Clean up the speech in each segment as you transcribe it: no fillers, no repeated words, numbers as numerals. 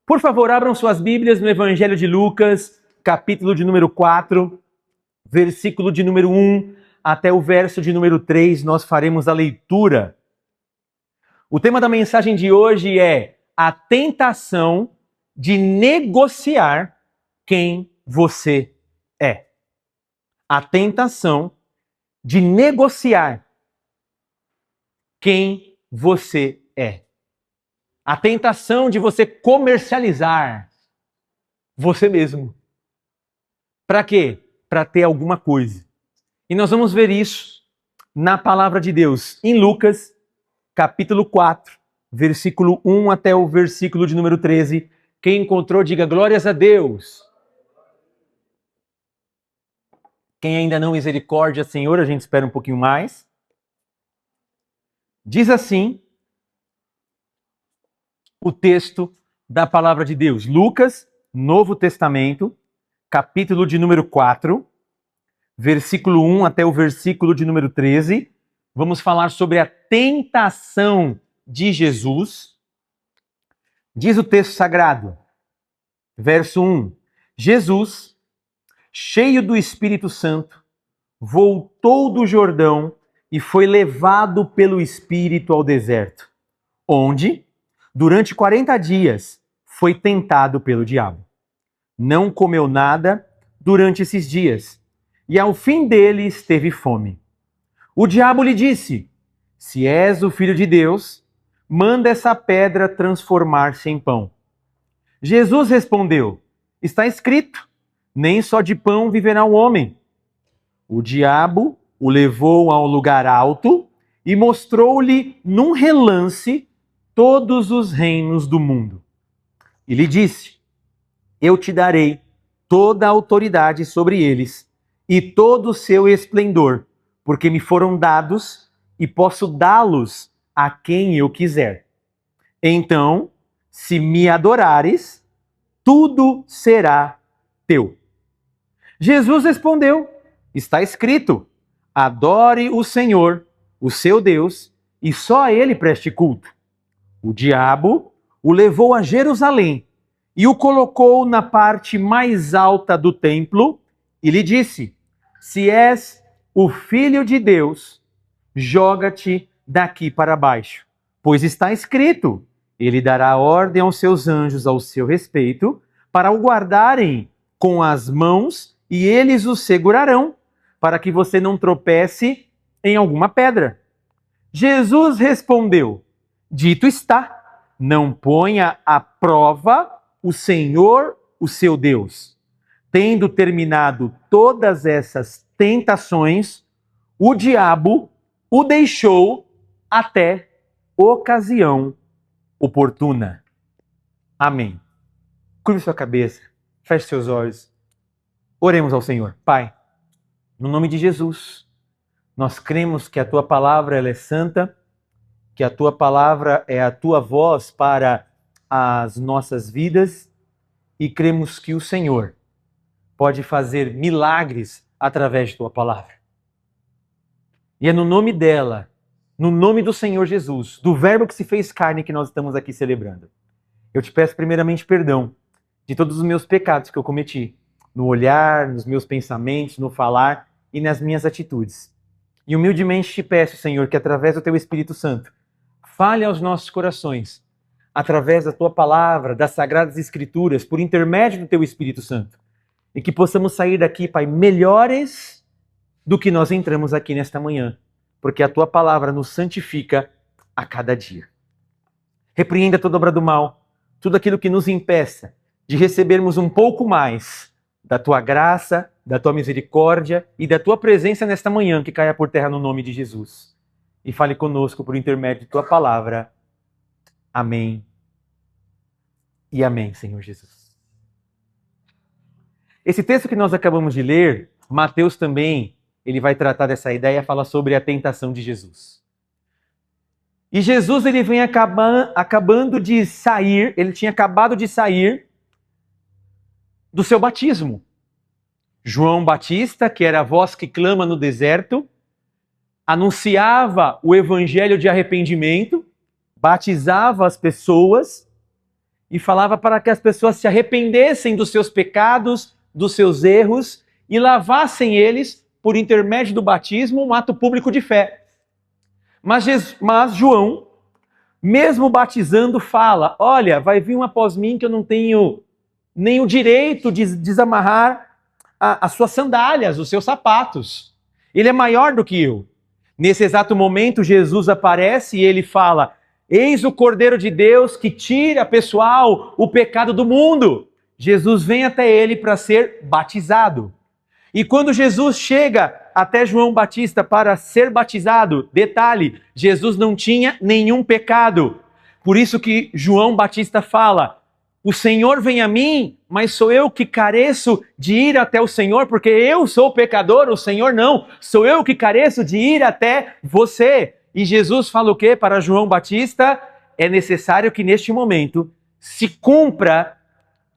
Por favor, abram suas Bíblias no Evangelho de Lucas, capítulo de número 4, versículo de número 1 até o verso de número 3, nós faremos a leitura. O tema da mensagem de hoje é a tentação de negociar quem você é. A tentação de negociar quem você é. A tentação de você comercializar você mesmo. Para quê? Para ter alguma coisa. E nós vamos ver isso na palavra de Deus, em Lucas, capítulo 4, versículo 1 até o versículo de número 13. Quem encontrou, diga glórias a Deus. Quem ainda não, misericórdia, Senhor, a gente espera um pouquinho mais. Diz assim o texto da palavra de Deus. Lucas, Novo Testamento, capítulo de número 4, versículo 1 até o versículo de número 13. Vamos falar sobre a tentação de Jesus. Diz o texto sagrado, verso 1. Jesus, cheio do Espírito Santo, voltou do Jordão e foi levado pelo Espírito ao deserto, onde, durante 40 dias, foi tentado pelo diabo. Não comeu nada durante esses dias, e ao fim deles teve fome. O diabo lhe disse: se és o Filho de Deus, manda essa pedra transformar-se em pão. Jesus respondeu: está escrito, nem só de pão viverá o homem. O diabo o levou a um lugar alto e mostrou-lhe num relance todos os reinos do mundo. E lhe disse: eu te darei toda a autoridade sobre eles e todo o seu esplendor, porque me foram dados e posso dá-los a quem eu quiser. Então, se me adorares, tudo será teu. Jesus respondeu: está escrito, adore o Senhor, o seu Deus, e só a ele preste culto. O diabo o levou a Jerusalém e o colocou na parte mais alta do templo e lhe disse: se és o Filho de Deus, joga-te daqui para baixo, pois está escrito, ele dará ordem aos seus anjos ao seu respeito, para o guardarem com as mãos, e eles o segurarão, para que você não tropece em alguma pedra. Jesus respondeu: dito está, não ponha à prova o Senhor, o seu Deus. Tendo terminado todas essas tentações, o diabo o deixou até ocasião oportuna. Amém. Curve sua cabeça, feche seus olhos. Oremos ao Senhor. Pai, no nome de Jesus, nós cremos que a tua palavra ela é santa, que a tua palavra é a tua voz para as nossas vidas e cremos que o Senhor pode fazer milagres através de tua palavra. E é no nome dela, no nome do Senhor Jesus, do Verbo que se fez carne, que nós estamos aqui celebrando. Eu te peço primeiramente perdão de todos os meus pecados que eu cometi, no olhar, nos meus pensamentos, no falar e nas minhas atitudes. E humildemente te peço, Senhor, que através do teu Espírito Santo, fale aos nossos corações, através da tua palavra, das Sagradas Escrituras, por intermédio do teu Espírito Santo. E que possamos sair daqui, Pai, melhores do que nós entramos aqui nesta manhã, porque a tua palavra nos santifica a cada dia. Repreenda toda obra do mal, tudo aquilo que nos impeça de recebermos um pouco mais da tua graça, da tua misericórdia e da tua presença nesta manhã, que caia por terra no nome de Jesus. E fale conosco por intermédio de tua palavra. Amém. E amém, Senhor Jesus. Esse texto que nós acabamos de ler, Mateus também, ele vai tratar dessa ideia, fala sobre a tentação de Jesus. E Jesus, ele vem acabando de sair, ele tinha acabado de sair do seu batismo. João Batista, que era a voz que clama no deserto, anunciava o evangelho de arrependimento, batizava as pessoas, e falava para que as pessoas se arrependessem dos seus pecados, dos seus erros e lavassem eles por intermédio do batismo, um ato público de fé. Mas João, mesmo batizando, fala: olha, vai vir um após mim que eu não tenho nem o direito de desamarrar as suas sandálias, os seus sapatos. Ele é maior do que eu. Nesse exato momento, Jesus aparece e ele fala: eis o Cordeiro de Deus que tira, pessoal, o pecado do mundo. Jesus vem até ele para ser batizado. E quando Jesus chega até João Batista para ser batizado, detalhe, Jesus não tinha nenhum pecado. Por isso que João Batista fala: o Senhor vem a mim, mas sou eu que careço de ir até o Senhor, porque eu sou pecador, o Senhor não. Sou eu que careço de ir até você. E Jesus fala o quê para João Batista? É necessário que neste momento se cumpra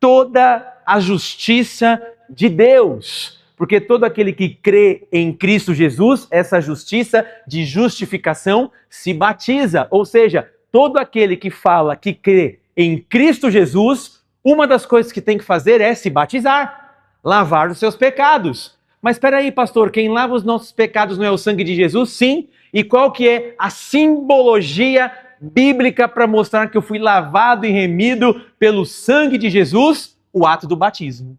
toda a justiça de Deus. Porque todo aquele que crê em Cristo Jesus, essa justiça de justificação se batiza. Ou seja, todo aquele que fala que crê em Cristo Jesus, uma das coisas que tem que fazer é se batizar, lavar os seus pecados. Mas espera aí, pastor, quem lava os nossos pecados não é o sangue de Jesus? Sim. E qual que é a simbologia bíblica para mostrar que eu fui lavado e remido pelo sangue de Jesus? O ato do batismo.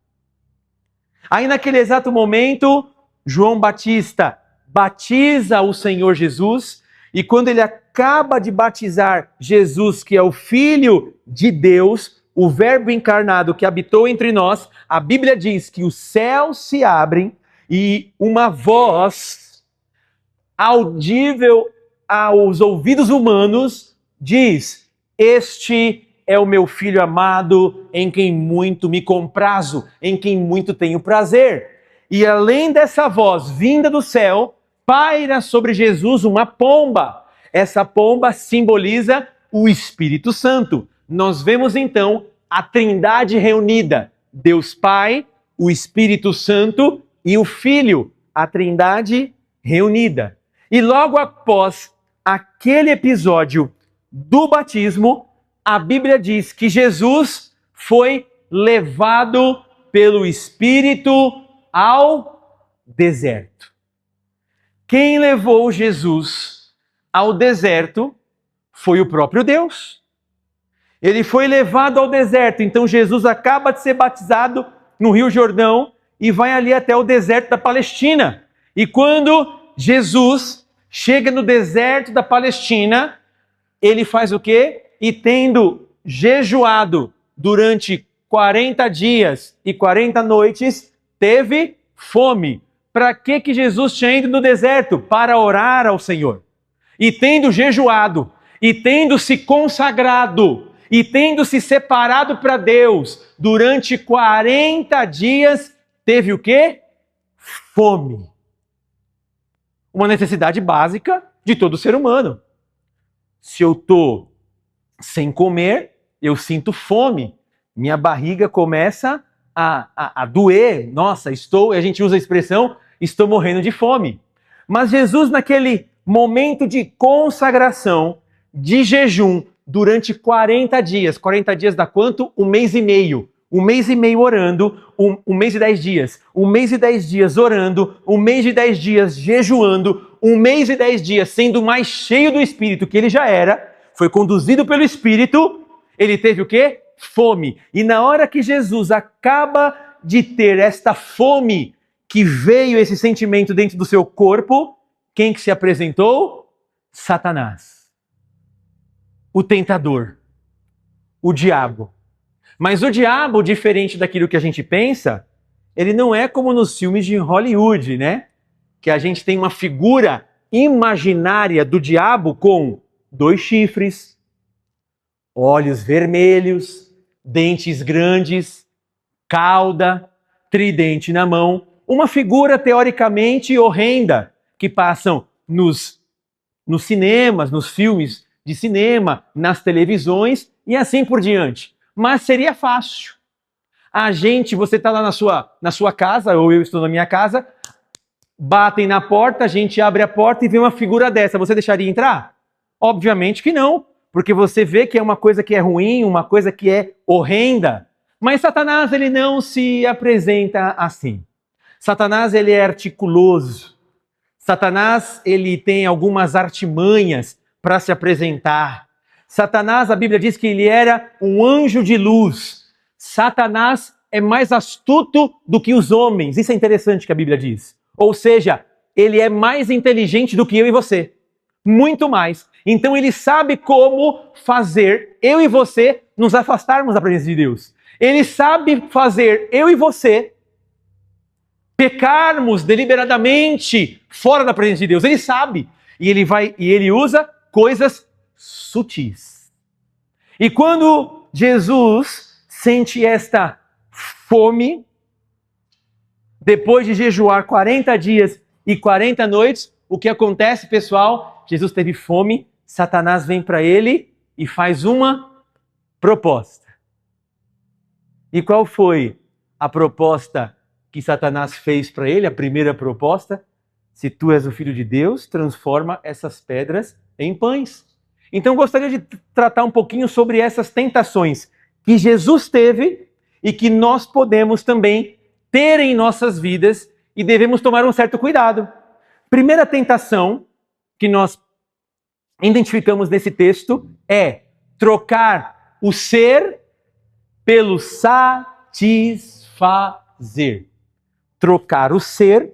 Aí naquele exato momento, João Batista batiza o Senhor Jesus, e quando ele acaba de batizar Jesus, que é o Filho de Deus, o Verbo encarnado que habitou entre nós, a Bíblia diz que os céus se abrem e uma voz audível aos ouvidos humanos diz: este é o meu Filho amado, em quem muito me comprazo, em quem muito tenho prazer. E além dessa voz vinda do céu, paira sobre Jesus uma pomba. Essa pomba simboliza o Espírito Santo. Nós vemos então a Trindade reunida: Deus Pai, o Espírito Santo e o Filho, a Trindade reunida. E logo após aquele episódio do batismo, a Bíblia diz que Jesus foi levado pelo Espírito ao deserto. Quem levou Jesus ao deserto foi o próprio Deus. Ele foi levado ao deserto. Então Jesus acaba de ser batizado no Rio Jordão e vai ali até o deserto da Palestina. E quando Jesus chega no deserto da Palestina, ele faz o quê? E tendo jejuado durante 40 dias e 40 noites, teve fome. Para que Jesus tinha ido no deserto? Para orar ao Senhor. E tendo jejuado, e tendo se consagrado, e tendo se separado para Deus, durante 40 dias, teve o quê? Fome. Uma necessidade básica de todo ser humano. Se eu estou sem comer, eu sinto fome. Minha barriga começa a doer. Nossa, a gente usa a expressão, estou morrendo de fome. Mas Jesus, naquele momento de consagração, de jejum, durante 40 dias. 40 dias dá quanto? 1 mês e meio. 1 mês e meio orando, 1 mês e 10 dias. 1 mês e 10 dias orando, 1 mês e 10 dias jejuando, 1 mês e 10 dias sendo mais cheio do Espírito que ele já era, foi conduzido pelo Espírito, ele teve o quê? Fome. E na hora que Jesus acaba de ter esta fome, que veio esse sentimento dentro do seu corpo, quem que se apresentou? Satanás. O tentador. O diabo. Mas o diabo, diferente daquilo que a gente pensa, ele não é como nos filmes de Hollywood, né? Que a gente tem uma figura imaginária do diabo com 2 chifres, olhos vermelhos, dentes grandes, cauda, tridente na mão. Uma figura teoricamente horrenda que passam nos cinemas, nos filmes de cinema, nas televisões e assim por diante. Mas seria fácil. Você está lá na sua casa, ou eu estou na minha casa, batem na porta, a gente abre a porta e vê uma figura dessa. Você deixaria entrar? Obviamente que não, porque você vê que é uma coisa que é ruim, uma coisa que é horrenda. Mas Satanás, ele não se apresenta assim. Satanás, ele é articuloso. Satanás, ele tem algumas artimanhas para se apresentar. Satanás, a Bíblia diz que ele era um anjo de luz. Satanás é mais astuto do que os homens. Isso é interessante que a Bíblia diz. Ou seja, ele é mais inteligente do que eu e você. Muito mais. Então ele sabe como fazer eu e você nos afastarmos da presença de Deus. Ele sabe fazer eu e você pecarmos deliberadamente fora da presença de Deus. Ele sabe. E ele usa coisas sutis. E quando Jesus sente esta fome, depois de jejuar 40 dias e 40 noites, o que acontece, pessoal? Jesus teve fome, Satanás vem para ele e faz uma proposta. E qual foi a proposta que Satanás fez para ele? A primeira proposta: se tu és o Filho de Deus, transforma essas pedras em pães. Então gostaria de tratar um pouquinho sobre essas tentações que Jesus teve e que nós podemos também ter em nossas vidas e devemos tomar um certo cuidado. Primeira tentação que nós identificamos nesse texto é trocar o ser pelo satisfazer. Trocar o ser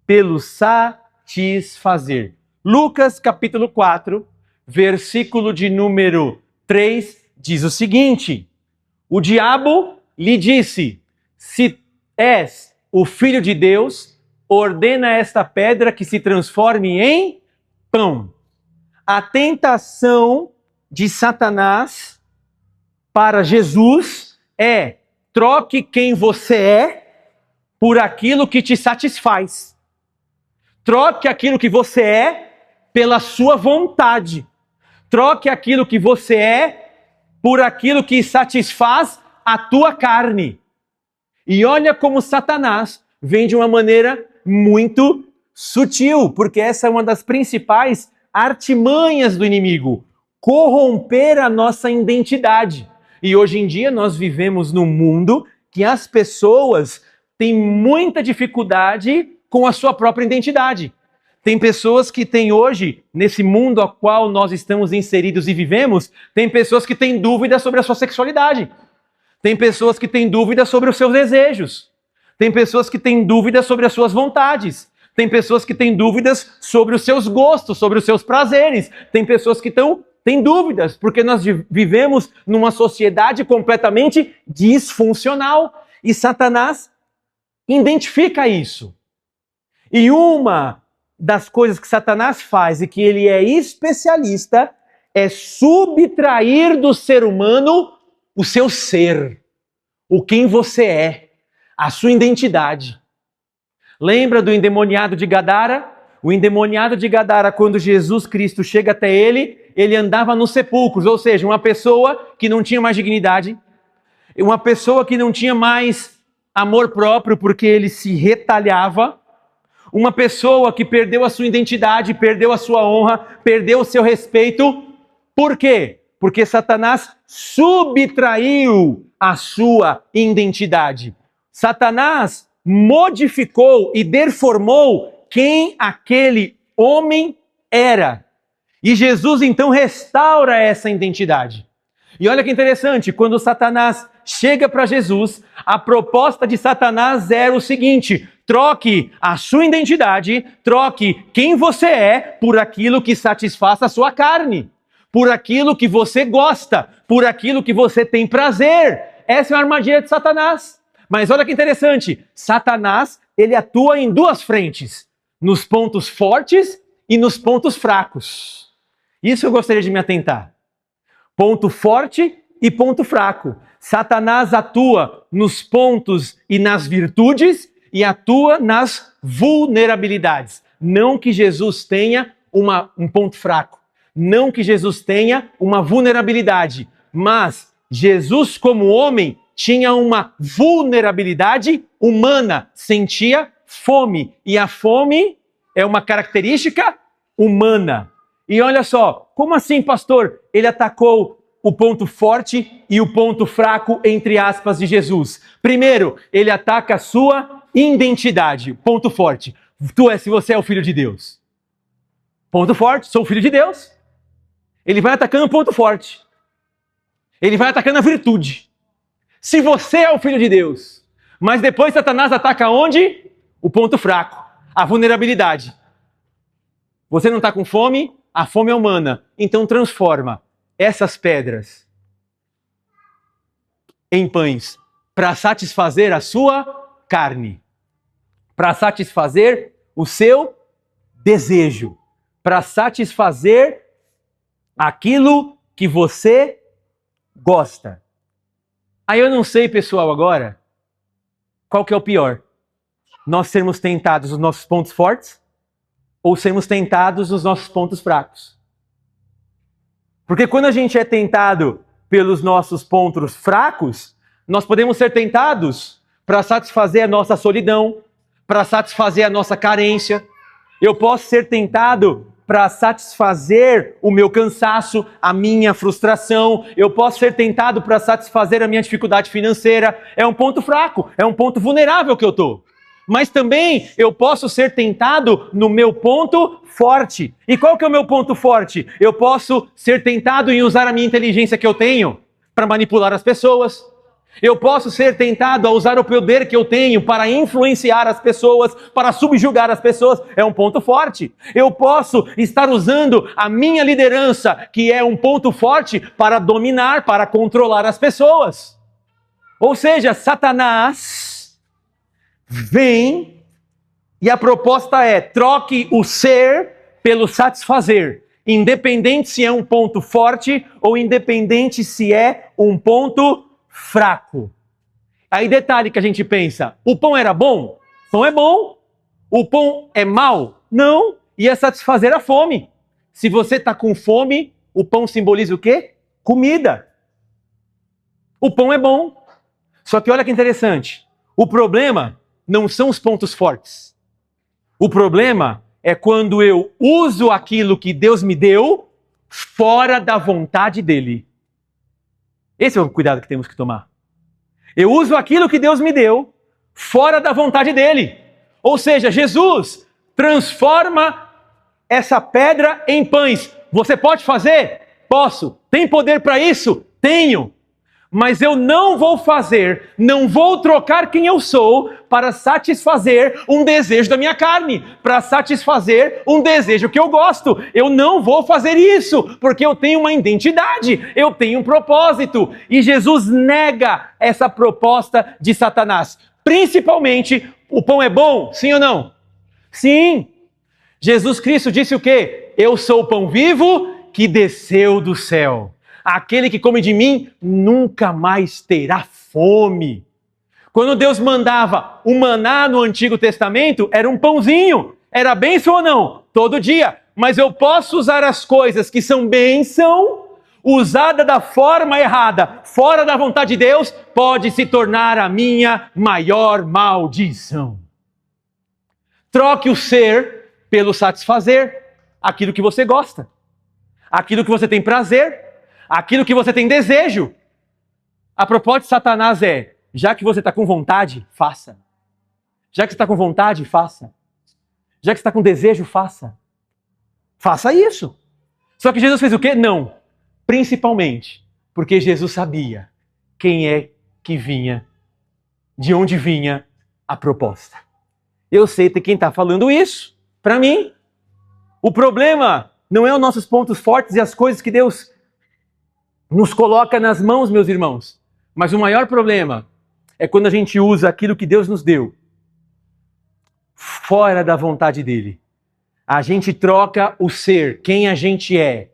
pelo satisfazer. Lucas capítulo 4, versículo de número 3, diz o seguinte: o diabo lhe disse: se és o Filho de Deus, ordena esta pedra que se transforme em pão. A tentação de Satanás para Jesus é: troque quem você é por aquilo que te satisfaz. Troque aquilo que você é pela sua vontade. Troque aquilo que você é por aquilo que satisfaz a tua carne. E olha como Satanás vem de uma maneira muito sutil, porque essa é uma das principais artimanhas do inimigo: corromper a nossa identidade. E hoje em dia nós vivemos num mundo que as pessoas têm muita dificuldade com a sua própria identidade. Tem pessoas que têm hoje, nesse mundo ao qual nós estamos inseridos e vivemos, tem pessoas que têm dúvidas sobre a sua sexualidade. Tem pessoas que têm dúvidas sobre os seus desejos. Tem pessoas que têm dúvidas sobre as suas vontades. Tem pessoas que têm dúvidas sobre os seus gostos, sobre os seus prazeres. Tem pessoas que têm dúvidas, porque nós vivemos numa sociedade completamente disfuncional. E Satanás identifica isso. E uma das coisas que Satanás faz e que ele é especialista é subtrair do ser humano o seu ser, o quem você é, a sua identidade. Lembra do endemoniado de Gadara? O endemoniado de Gadara, quando Jesus Cristo chega até ele, ele andava nos sepulcros, ou seja, uma pessoa que não tinha mais dignidade, uma pessoa que não tinha mais amor próprio porque ele se retalhava, uma pessoa que perdeu a sua identidade, perdeu a sua honra, perdeu o seu respeito. Por quê? Porque Satanás subtraiu a sua identidade. Satanás modificou e deformou quem aquele homem era. E Jesus então restaura essa identidade. E olha que interessante, quando Satanás chega para Jesus, a proposta de Satanás era o seguinte: troque a sua identidade, troque quem você é por aquilo que satisfaça a sua carne, por aquilo que você gosta, por aquilo que você tem prazer. Essa é a armadilha de Satanás. Mas olha que interessante, Satanás, ele atua em duas frentes, nos pontos fortes e nos pontos fracos. Isso eu gostaria de me atentar. Ponto forte e ponto fraco. Satanás atua nos pontos e nas virtudes e atua nas vulnerabilidades. Não que Jesus tenha um ponto fraco, não que Jesus tenha uma vulnerabilidade, mas Jesus, como homem, tinha uma vulnerabilidade humana, sentia fome, e a fome é uma característica humana. E olha só, como assim, pastor? Ele atacou o ponto forte e o ponto fraco, entre aspas, de Jesus. Primeiro, ele ataca a sua identidade. Ponto forte. Se você é o filho de Deus. Ponto forte, sou o filho de Deus. Ele vai atacando o ponto forte. Ele vai atacando a virtude. Se você é o filho de Deus. Mas depois Satanás ataca onde? O ponto fraco, a vulnerabilidade. Você não está com fome? A fome é humana. Então transforma essas pedras em pães para satisfazer a sua carne, para satisfazer o seu desejo, para satisfazer aquilo que você gosta. Aí eu não sei, pessoal, agora, qual que é o pior? Nós sermos tentados nos nossos pontos fortes ou sermos tentados nos nossos pontos fracos? Porque quando a gente é tentado pelos nossos pontos fracos, nós podemos ser tentados para satisfazer a nossa solidão, para satisfazer a nossa carência. Eu posso ser tentado para satisfazer o meu cansaço, a minha frustração. Eu posso ser tentado para satisfazer a minha dificuldade financeira. É um ponto fraco, é um ponto vulnerável que eu estou. Mas também eu posso ser tentado no meu ponto forte. E qual que é o meu ponto forte? Eu posso ser tentado em usar a minha inteligência que eu tenho para manipular as pessoas. Eu posso ser tentado a usar o poder que eu tenho para influenciar as pessoas, para subjugar as pessoas. É um ponto forte. Eu posso estar usando a minha liderança, que é um ponto forte, para dominar, para controlar as pessoas. Ou seja, Satanás vem e a proposta é: troque o ser pelo satisfazer, independente se é um ponto forte ou independente se é um ponto fraco. Aí detalhe que a gente pensa: o pão era bom? O pão é bom. O pão é mau? Não. Ia satisfazer a fome. Se você está com fome, o pão simboliza o quê? Comida. O pão é bom. Só que olha que interessante. O problema não são os pontos fortes. O problema é quando eu uso aquilo que Deus me deu fora da vontade dele. Esse é o cuidado que temos que tomar. Eu uso aquilo que Deus me deu fora da vontade dele. Ou seja, Jesus transforma essa pedra em pães. Você pode fazer? Posso. Tem poder para isso? Tenho. Mas eu não vou fazer, não vou trocar quem eu sou para satisfazer um desejo da minha carne, para satisfazer um desejo que eu gosto. Eu não vou fazer isso, porque eu tenho uma identidade, eu tenho um propósito. E Jesus nega essa proposta de Satanás. Principalmente, o pão é bom, sim ou não? Sim. Jesus Cristo disse o quê? Eu sou o pão vivo que desceu do céu. Aquele que come de mim nunca mais terá fome. Quando Deus mandava o maná no Antigo Testamento, era um pãozinho. Era bênção ou não? Todo dia. Mas eu posso usar as coisas que são bênção, usada da forma errada, fora da vontade de Deus, pode se tornar a minha maior maldição. Troque o ser pelo satisfazer, aquilo que você gosta, aquilo que você tem prazer, aquilo que você tem desejo. A proposta de Satanás é: já que você está com vontade, faça. Já que você está com vontade, faça. Já que você está com desejo, faça. Faça isso. Só que Jesus fez o quê? Não. Principalmente porque Jesus sabia quem é que vinha, de onde vinha a proposta. Eu sei ter quem está falando isso para mim. O problema não é os nossos pontos fortes e as coisas que Deus nos coloca nas mãos, meus irmãos. Mas o maior problema é quando a gente usa aquilo que Deus nos deu fora da vontade dele. A gente troca o ser, quem a gente é,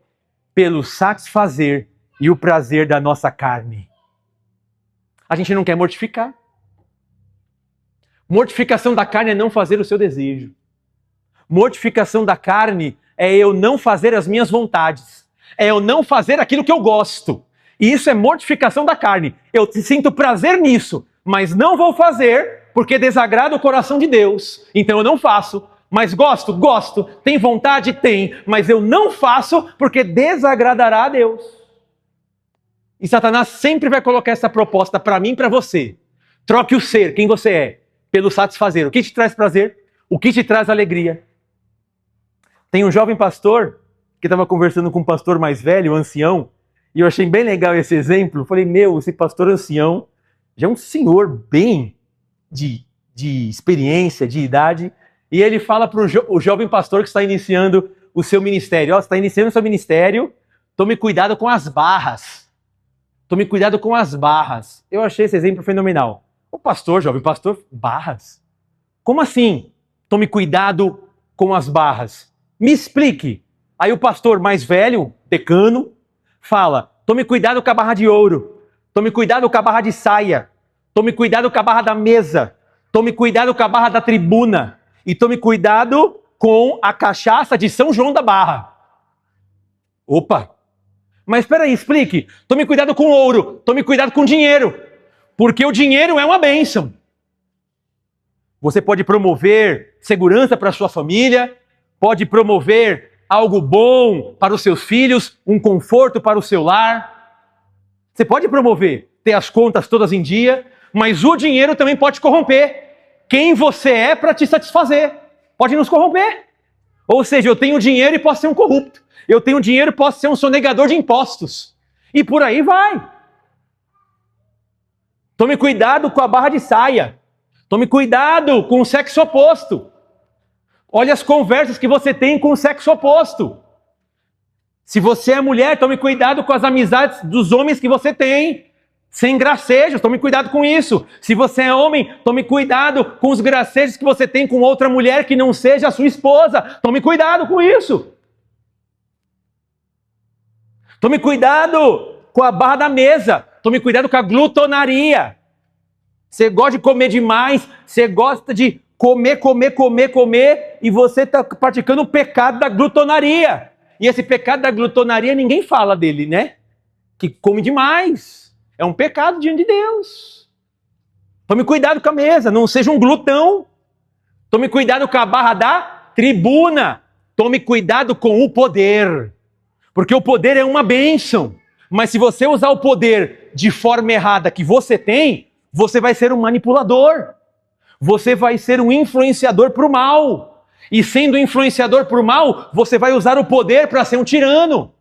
pelo satisfazer e o prazer da nossa carne. A gente não quer mortificar. Mortificação da carne é não fazer o seu desejo. Mortificação da carne é eu não fazer as minhas vontades. É eu não fazer aquilo que eu gosto. E isso é mortificação da carne. Eu sinto prazer nisso, mas não vou fazer porque desagrada o coração de Deus. Então eu não faço. Mas gosto? Gosto. Tem vontade? Tem. Mas eu não faço porque desagradará a Deus. E Satanás sempre vai colocar essa proposta para mim e para você. Troque o ser, quem você é, pelo satisfazer. O que te traz prazer? O que te traz alegria? Tem um jovem pastor que estava conversando com um pastor mais velho, um ancião, e eu achei bem legal esse exemplo. Falei, esse pastor ancião já é um senhor bem de experiência, de idade, e ele fala para o jovem pastor que está iniciando o seu ministério. Você está iniciando o seu ministério, tome cuidado com as barras. Tome cuidado com as barras. Eu achei esse exemplo fenomenal. O pastor, jovem pastor, barras? Como assim? Tome cuidado com as barras. Me explique. Aí o pastor mais velho, decano, fala, tome cuidado com a barra de ouro. Tome cuidado com a barra de saia. Tome cuidado com a barra da mesa. Tome cuidado com a barra da tribuna. E tome cuidado com a cachaça de São João da Barra. Opa! Mas espera aí, explique. Tome cuidado com ouro. Tome cuidado com dinheiro. Porque o dinheiro é uma bênção. Você pode promover segurança para a sua família, pode promover algo bom para os seus filhos, um conforto para o seu lar. Você pode promover, ter as contas todas em dia, mas o dinheiro também pode corromper quem você é para te satisfazer. Pode nos corromper. Ou seja, eu tenho dinheiro e posso ser um corrupto. Eu tenho dinheiro e posso ser um sonegador de impostos. E por aí vai. Tome cuidado com a barra de saia. Tome cuidado com o sexo oposto. Olha as conversas que você tem com o sexo oposto. Se você é mulher, tome cuidado com as amizades dos homens que você tem. Sem gracejos, tome cuidado com isso. Se você é homem, tome cuidado com os gracejos que você tem com outra mulher que não seja a sua esposa. Tome cuidado com isso. Tome cuidado com a barra da mesa. Tome cuidado com a glutonaria. Você gosta de comer demais, você gosta de comer, e você está praticando o pecado da glutonaria. E esse pecado da glutonaria, ninguém fala dele, né? Que come demais. É um pecado diante de Deus. Tome cuidado com a mesa, não seja um glutão. Tome cuidado com a barra da tribuna. Tome cuidado com o poder. Porque o poder é uma bênção. Mas se você usar o poder de forma errada que você tem, você vai ser um manipulador. Você vai ser um influenciador para o mal. E sendo influenciador para o mal, você vai usar o poder para ser um tirano.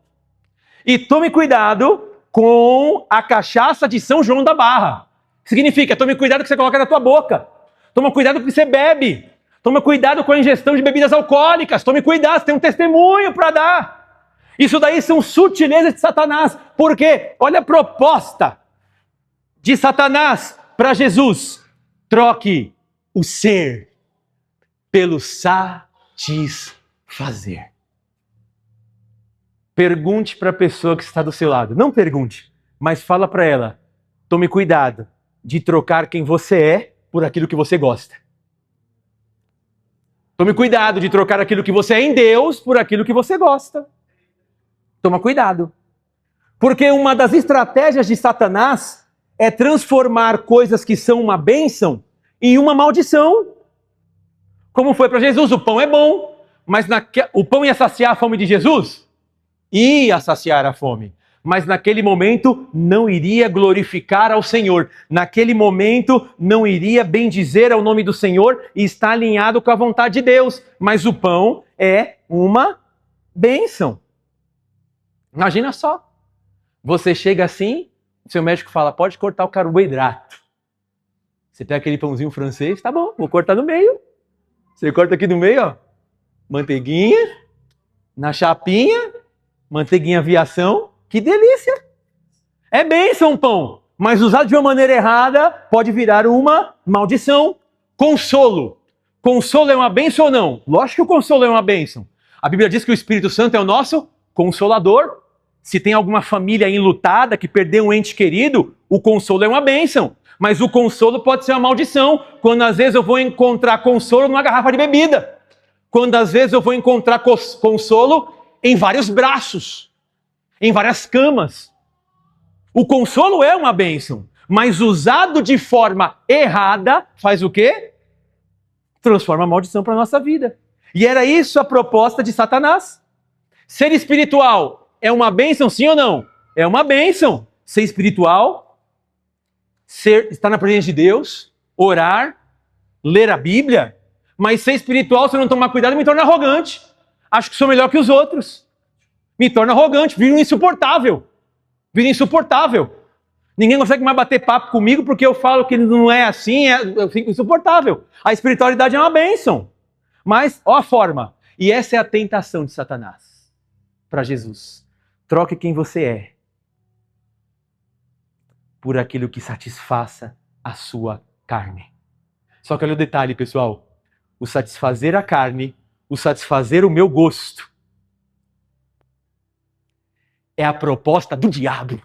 E tome cuidado com a cachaça de São João da Barra. Significa, tome cuidado com o que você coloca na tua boca. Toma cuidado com o que você bebe. Toma cuidado com a ingestão de bebidas alcoólicas. Tome cuidado, você tem um testemunho para dar. Isso daí são sutilezas de Satanás. Por quê? Olha a proposta de Satanás para Jesus. Troque o ser pelo satisfazer. Pergunte para a pessoa que está do seu lado. Não pergunte, mas fala para ela. Tome cuidado de trocar quem você é por aquilo que você gosta. Tome cuidado de trocar aquilo que você é em Deus por aquilo que você gosta. Toma cuidado. Porque uma das estratégias de Satanás é transformar coisas que são uma bênção em uma maldição. Como foi para Jesus, o pão é bom, mas o pão ia saciar a fome de Jesus? Ia saciar a fome, mas naquele momento não iria glorificar ao Senhor, naquele momento não iria bendizer ao nome do Senhor e está alinhado com a vontade de Deus, mas o pão é uma bênção. Imagina só, você chega assim, seu médico fala, pode cortar o carboidrato. Você pega aquele pãozinho francês, tá bom, vou cortar no meio. Você corta aqui no meio, ó, manteiguinha, na chapinha, manteiguinha aviação, que delícia! É bênção o pão, mas usado de uma maneira errada pode virar uma maldição. Consolo. Consolo é uma bênção ou não? Lógico que o consolo é uma bênção. A Bíblia diz que o Espírito Santo é o nosso consolador. Se tem alguma família enlutada que perdeu um ente querido, o consolo é uma bênção. Mas o consolo pode ser uma maldição, quando às vezes eu vou encontrar consolo numa garrafa de bebida. Quando às vezes eu vou encontrar consolo em vários braços, em várias camas. O consolo é uma bênção, mas usado de forma errada, faz o quê? Transforma a maldição para a nossa vida. E era isso a proposta de Satanás. Ser espiritual é uma bênção, sim ou não? É uma bênção. Ser espiritual, estar na presença de Deus, orar, ler a Bíblia. Mas ser espiritual, se eu não tomar cuidado, me torna arrogante. Acho que sou melhor que os outros. Me torna arrogante, viro insuportável. Viro insuportável. Ninguém consegue mais bater papo comigo porque eu falo que não é assim, eu fico insuportável. A espiritualidade é uma bênção. Mas, ó a forma. E essa é a tentação de Satanás para Jesus. Troque quem você é por aquilo que satisfaça a sua carne. Só que olha o detalhe, pessoal. O satisfazer a carne, o satisfazer o meu gosto, é a proposta do diabo.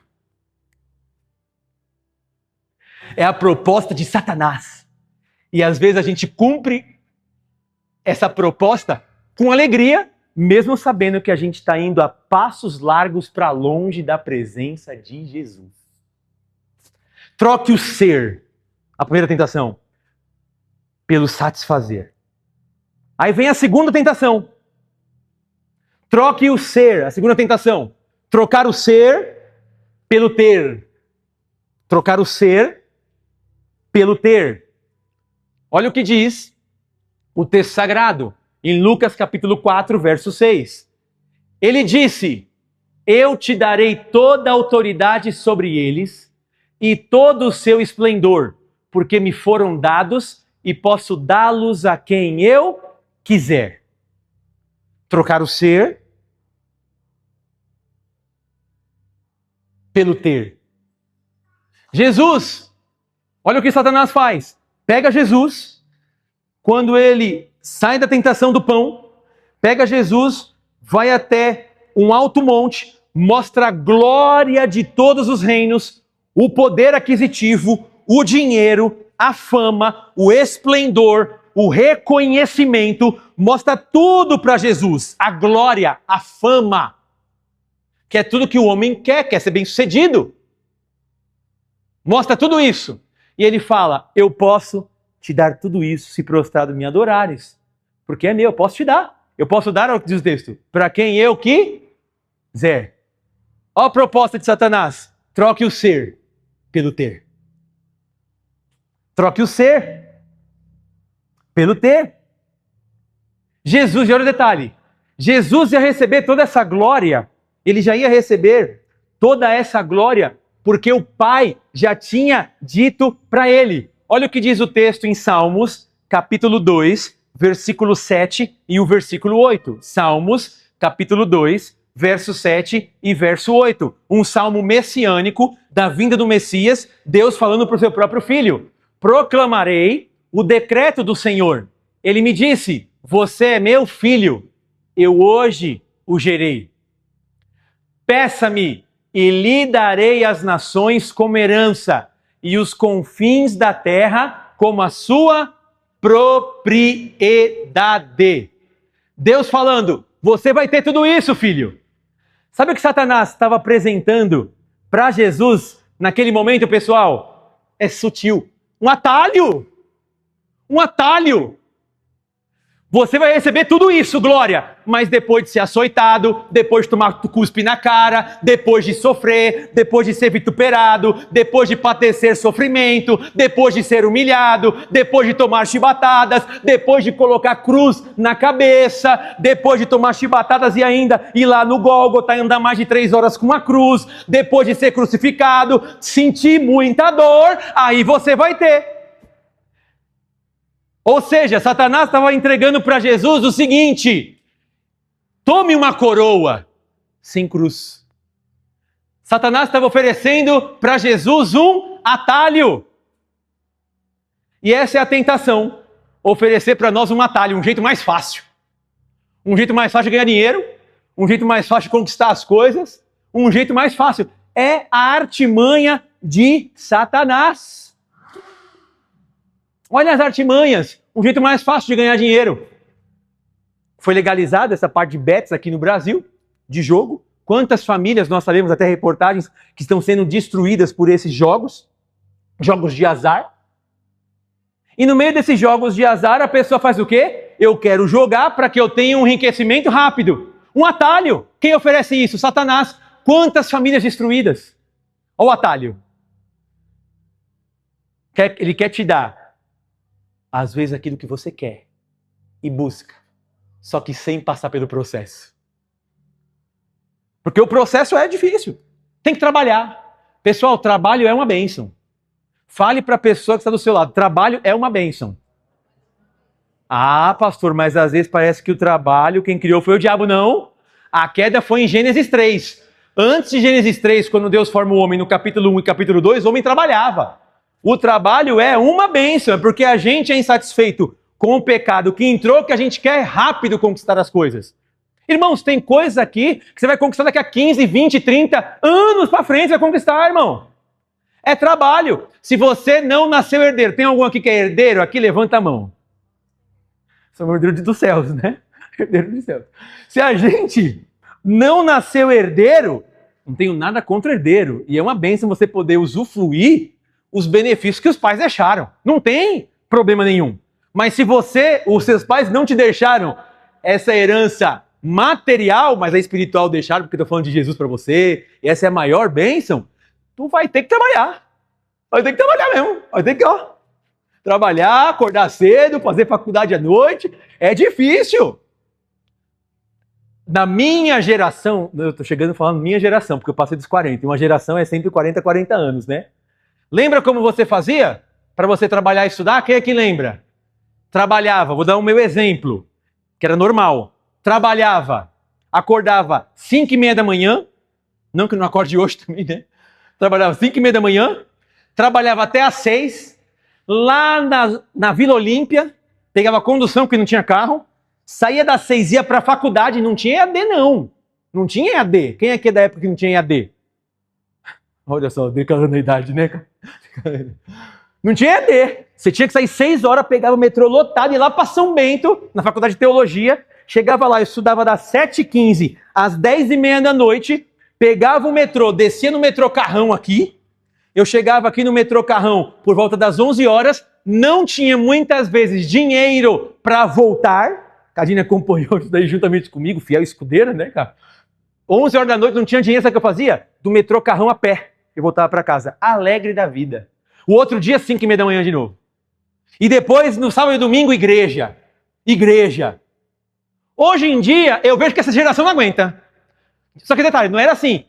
É a proposta de Satanás. E às vezes a gente cumpre essa proposta com alegria, mesmo sabendo que a gente está indo a passos largos para longe da presença de Jesus. Troque o ser, a primeira tentação, pelo satisfazer. Aí vem a segunda tentação. Troque o ser, a segunda tentação. Trocar o ser pelo ter. Trocar o ser pelo ter. Olha o que diz o texto sagrado, em Lucas capítulo 4, verso 6. Ele disse: eu te darei toda a autoridade sobre eles e todo o seu esplendor, porque me foram dados e posso dá-los a quem eu quiser. Trocar o ser pelo ter. Jesus, olha o que Satanás faz. Pega Jesus, quando ele sai da tentação do pão, pega Jesus, vai até um alto monte, mostra a glória de todos os reinos, o poder aquisitivo, o dinheiro, a fama, o esplendor, o reconhecimento, mostra tudo para Jesus. A glória, a fama, que é tudo que o homem quer ser bem-sucedido. Mostra tudo isso. E ele fala: eu posso te dar tudo isso se prostrado me adorares. Porque é meu, eu posso te dar. Eu posso dar, olha o que diz o texto, para quem eu quiser. Olha a proposta de Satanás. Troque o ser pelo ter. Troque o ser pelo ter. Jesus, olha o detalhe. Jesus ia receber toda essa glória. Ele já ia receber toda essa glória porque o Pai já tinha dito para ele. Olha o que diz o texto em Salmos, capítulo 2, versículo 7 e o versículo 8. Salmos, capítulo 2, verso 7 e verso 8. Um salmo messiânico da vinda do Messias, Deus falando para o seu próprio filho. Proclamarei o decreto do Senhor. Ele me disse: você é meu filho, eu hoje o gerei. Peça-me e lhe darei as nações como herança e os confins da terra como a sua propriedade. Deus falando: você vai ter tudo isso, filho. Sabe o que Satanás estava apresentando para Jesus naquele momento, pessoal? É sutil. Um atalho. Um atalho. Você vai receber tudo isso, glória, mas depois de ser açoitado, depois de tomar cuspe na cara, depois de sofrer, depois de ser vituperado, depois de padecer sofrimento, depois de ser humilhado, depois de tomar chibatadas, depois de colocar cruz na cabeça, depois de tomar chibatadas e ainda ir lá no Gólgota e andar mais de 3 horas com a cruz, depois de ser crucificado, sentir muita dor, aí você vai ter. Ou seja, Satanás estava entregando para Jesus o seguinte: tome uma coroa sem cruz. Satanás estava oferecendo para Jesus um atalho. E essa é a tentação, oferecer para nós um atalho, um jeito mais fácil. Um jeito mais fácil de ganhar dinheiro, um jeito mais fácil de conquistar as coisas, um jeito mais fácil. É a artimanha de Satanás. Olha as artimanhas, um jeito mais fácil de ganhar dinheiro. Foi legalizada essa parte de bets aqui no Brasil, de jogo. Quantas famílias, nós sabemos até reportagens, que estão sendo destruídas por esses jogos de azar. E no meio desses jogos de azar, a pessoa faz o quê? eu quero jogar para que eu tenha um enriquecimento rápido. Um atalho. Quem oferece isso? Satanás. Quantas famílias destruídas? Olha o atalho. Ele quer te dar, às vezes, aquilo que você quer e busca, só que sem passar pelo processo. Porque o processo é difícil. Tem que trabalhar. Pessoal, trabalho é uma bênção. Fale para a pessoa que está do seu lado. Trabalho é uma bênção. Ah, pastor, mas às vezes parece que o trabalho, quem criou foi o diabo. Não. A queda foi em Gênesis 3. Antes de Gênesis 3, quando Deus forma o homem no capítulo 1 e capítulo 2, o homem trabalhava. O trabalho é uma bênção, porque a gente é insatisfeito com o pecado que entrou, que a gente quer rápido conquistar as coisas. Irmãos, tem coisas aqui que você vai conquistar daqui a 15, 20, 30 anos para frente, vai conquistar, irmão. É trabalho. Se você não nasceu herdeiro, tem algum aqui que é herdeiro? Aqui, levanta a mão. Somos herdeiros dos céus, né? Herdeiro dos céus. Se a gente não nasceu herdeiro, não tenho nada contra herdeiro. E é uma bênção você poder usufruir os benefícios que os pais deixaram. Não tem problema nenhum. Mas se os seus pais não te deixaram essa herança material, mas a espiritual deixaram, porque eu estou falando de Jesus para você, e essa é a maior bênção, tu vai ter que trabalhar. Vai ter que trabalhar mesmo. Vai ter que, trabalhar, acordar cedo, fazer faculdade à noite. É difícil. Na minha geração, eu estou chegando falando minha geração, porque eu passei dos 40. Uma geração é sempre 40 anos, né? Lembra como você fazia para você trabalhar e estudar? Quem é que lembra? Trabalhava, vou dar o meu exemplo, que era normal. Trabalhava, acordava 5h30 da manhã, não que não acorde hoje também, né? Trabalhava 5h30 da manhã, trabalhava até às 6, lá na Vila Olímpia, pegava condução porque não tinha carro, saía das 6 e ia para a faculdade, não tinha EAD não. Não tinha EAD. Quem aqui é da época que não tinha EAD? Olha só, declarando a idade, né? Não tinha EAD. Você tinha que sair 6 horas, pegava o metrô lotado e ir lá para São Bento, na faculdade de teologia, chegava lá, eu estudava das 7h15 às 10h30 da noite, pegava o metrô, descia no metrô Carrão aqui, eu chegava aqui no metrô Carrão por volta das 11 horas, não tinha muitas vezes dinheiro para voltar, Cadine acompanhou isso daí juntamente comigo, fiel escudeira, né, cara? 11 horas da noite, não tinha dinheiro, sabe o que eu fazia? Do metrô Carrão a pé, eu voltava para casa, alegre da vida. O outro dia, 5h30 da manhã de novo. E depois, no sábado e domingo, igreja. Igreja. Hoje em dia, eu vejo que essa geração não aguenta. Só que detalhe, não era assim.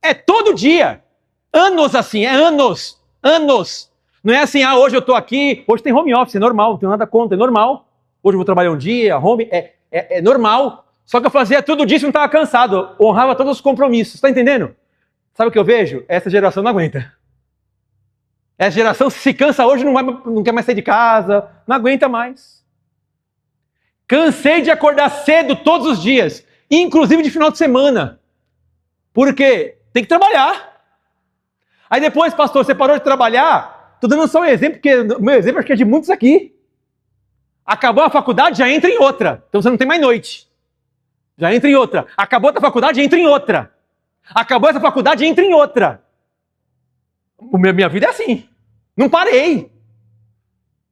É todo dia. Anos assim, é anos. Anos. Não é assim, hoje eu estou aqui, hoje tem home office, é normal, não tenho nada contra, é normal. Hoje eu vou trabalhar um dia, é normal. Só que eu fazia tudo disso e não estava cansado. Honrava todos os compromissos, está entendendo? Sabe o que eu vejo? Essa geração não aguenta. Essa geração se cansa hoje, não quer mais sair de casa, não aguenta mais. Cansei de acordar cedo todos os dias, inclusive de final de semana. Por quê? Tem que trabalhar. Aí depois, pastor, você parou de trabalhar? Estou dando só um exemplo, porque o meu exemplo acho que é de muitos aqui. Acabou a faculdade, já entra em outra. Então você não tem mais noite. Já entra em outra. Acabou a faculdade, entra em outra. Acabou essa faculdade, entra em outra. Minha vida é assim. Não parei.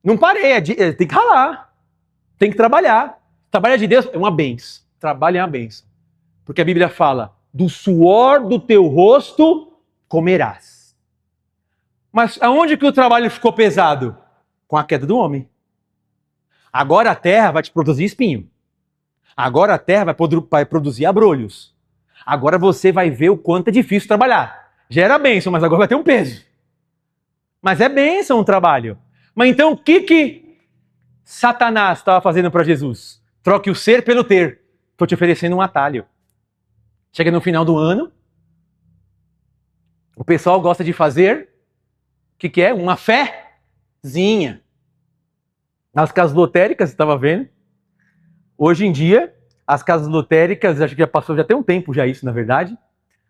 Não parei. Tem que ralar. Tem que trabalhar. Trabalhar de Deus é uma benção. Trabalho é uma benção. Porque a Bíblia fala, do suor do teu rosto comerás. Mas aonde que o trabalho ficou pesado? Com a queda do homem. Agora a terra vai te produzir espinho. Agora a terra vai produzir abrolhos. Agora você vai ver o quanto é difícil trabalhar. Já era bênção, mas agora vai ter um peso. Mas é bênção o trabalho. Mas então o que Satanás estava fazendo para Jesus? Troque o ser pelo ter. Estou te oferecendo um atalho. Chega no final do ano, o pessoal gosta de fazer, o que é? Uma fézinha. Nas casas lotéricas, você estava vendo? Hoje em dia, as casas lotéricas, acho que já passou, já tem um tempo já isso, na verdade.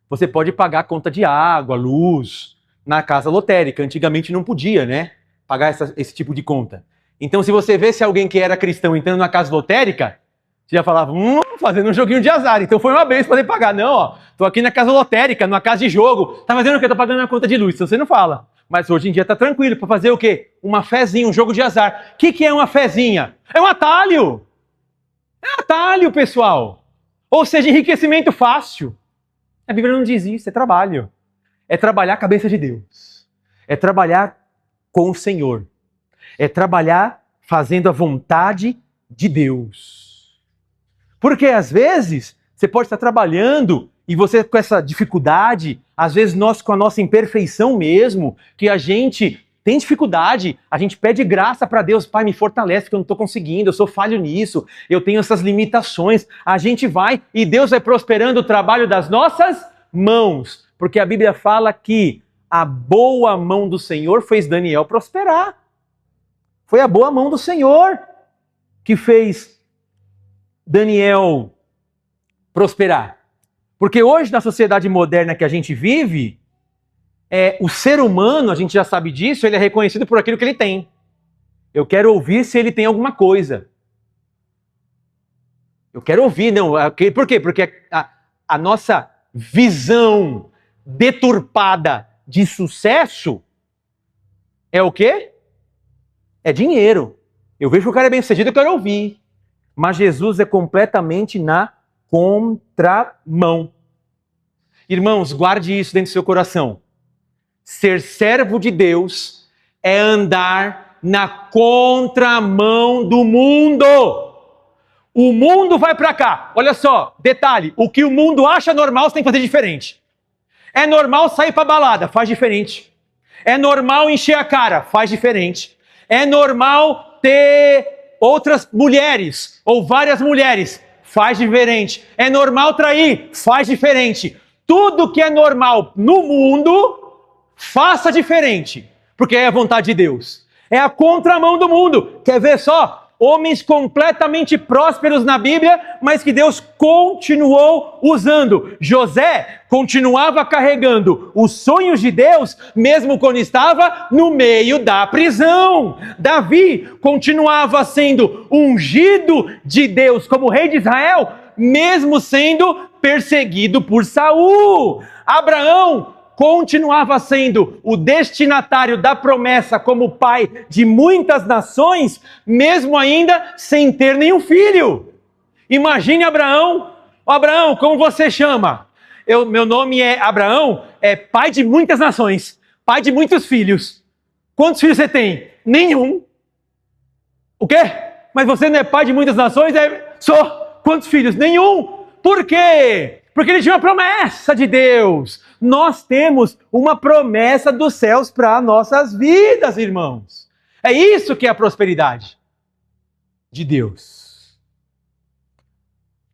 Você pode pagar a conta de água, luz, na casa lotérica. Antigamente não podia, né? Pagar esse tipo de conta. Então, se você vê se alguém que era cristão entrando na casa lotérica, você já falava, fazendo um joguinho de azar. Então foi uma vez para poder pagar. Não, tô aqui na casa lotérica, numa casa de jogo. Tá fazendo o quê? Tô pagando a conta de luz. Então você não fala. Mas hoje em dia tá tranquilo para fazer o quê? Uma fezinha, um jogo de azar. O que é uma fezinha? É um atalho. É atalho, pessoal. Ou seja, enriquecimento fácil. A Bíblia não diz isso, é trabalho. É trabalhar a cabeça de Deus. É trabalhar com o Senhor. É trabalhar fazendo a vontade de Deus. Porque às vezes você pode estar trabalhando e você com essa dificuldade, às vezes nós com a nossa imperfeição mesmo, que a gente tem dificuldade, a gente pede graça para Deus, Pai, me fortalece, porque eu não estou conseguindo, eu sou falho nisso, eu tenho essas limitações. A gente vai e Deus vai prosperando o trabalho das nossas mãos, porque a Bíblia fala que a boa mão do Senhor fez Daniel prosperar. Foi a boa mão do Senhor que fez Daniel prosperar. Porque hoje, na sociedade moderna que a gente vive, o ser humano, a gente já sabe disso, ele é reconhecido por aquilo que ele tem. Eu quero ouvir se ele tem alguma coisa. Eu quero ouvir, não. Por quê? Porque a nossa visão deturpada de sucesso é o quê? É dinheiro. Eu vejo que o cara é bem-sucedido, eu quero ouvir. Mas Jesus é completamente na contramão. Irmãos, guarde isso dentro do seu coração. Ser servo de Deus é andar na contramão do mundo. O mundo vai para cá. Olha só, detalhe, o que o mundo acha normal, você tem que fazer diferente. É normal sair para balada, faz diferente. É normal encher a cara, faz diferente. É normal ter outras mulheres ou várias mulheres, faz diferente. É normal trair, faz diferente. Tudo que é normal no mundo, faça diferente, porque é a vontade de Deus. É a contramão do mundo. Quer ver só? Homens completamente prósperos na Bíblia, mas que Deus continuou usando. José continuava carregando os sonhos de Deus, mesmo quando estava no meio da prisão. Davi continuava sendo ungido de Deus como rei de Israel, mesmo sendo perseguido por Saul. Abraão continuava sendo o destinatário da promessa como pai de muitas nações, mesmo ainda sem ter nenhum filho. Imagine Abraão. Abraão, como você chama? Meu nome é Abraão, é pai de muitas nações, pai de muitos filhos. Quantos filhos você tem? Nenhum. O quê? Mas você não é pai de muitas nações? Sou. Quantos filhos? Nenhum. Por quê? Porque ele tinha uma promessa de Deus. Nós temos uma promessa dos céus para nossas vidas, irmãos. É isso que é a prosperidade de Deus.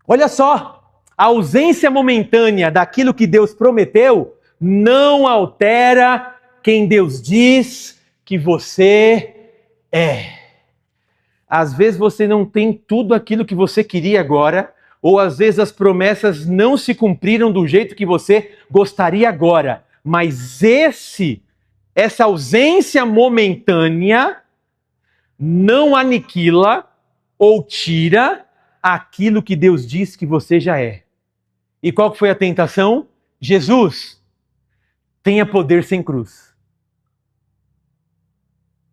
Olha só, a ausência momentânea daquilo que Deus prometeu não altera quem Deus diz que você é. Às vezes você não tem tudo aquilo que você queria agora, ou às vezes as promessas não se cumpriram do jeito que você gostaria agora. Mas essa ausência momentânea não aniquila ou tira aquilo que Deus diz que você já é. E qual que foi a tentação? Jesus tenha poder sem cruz.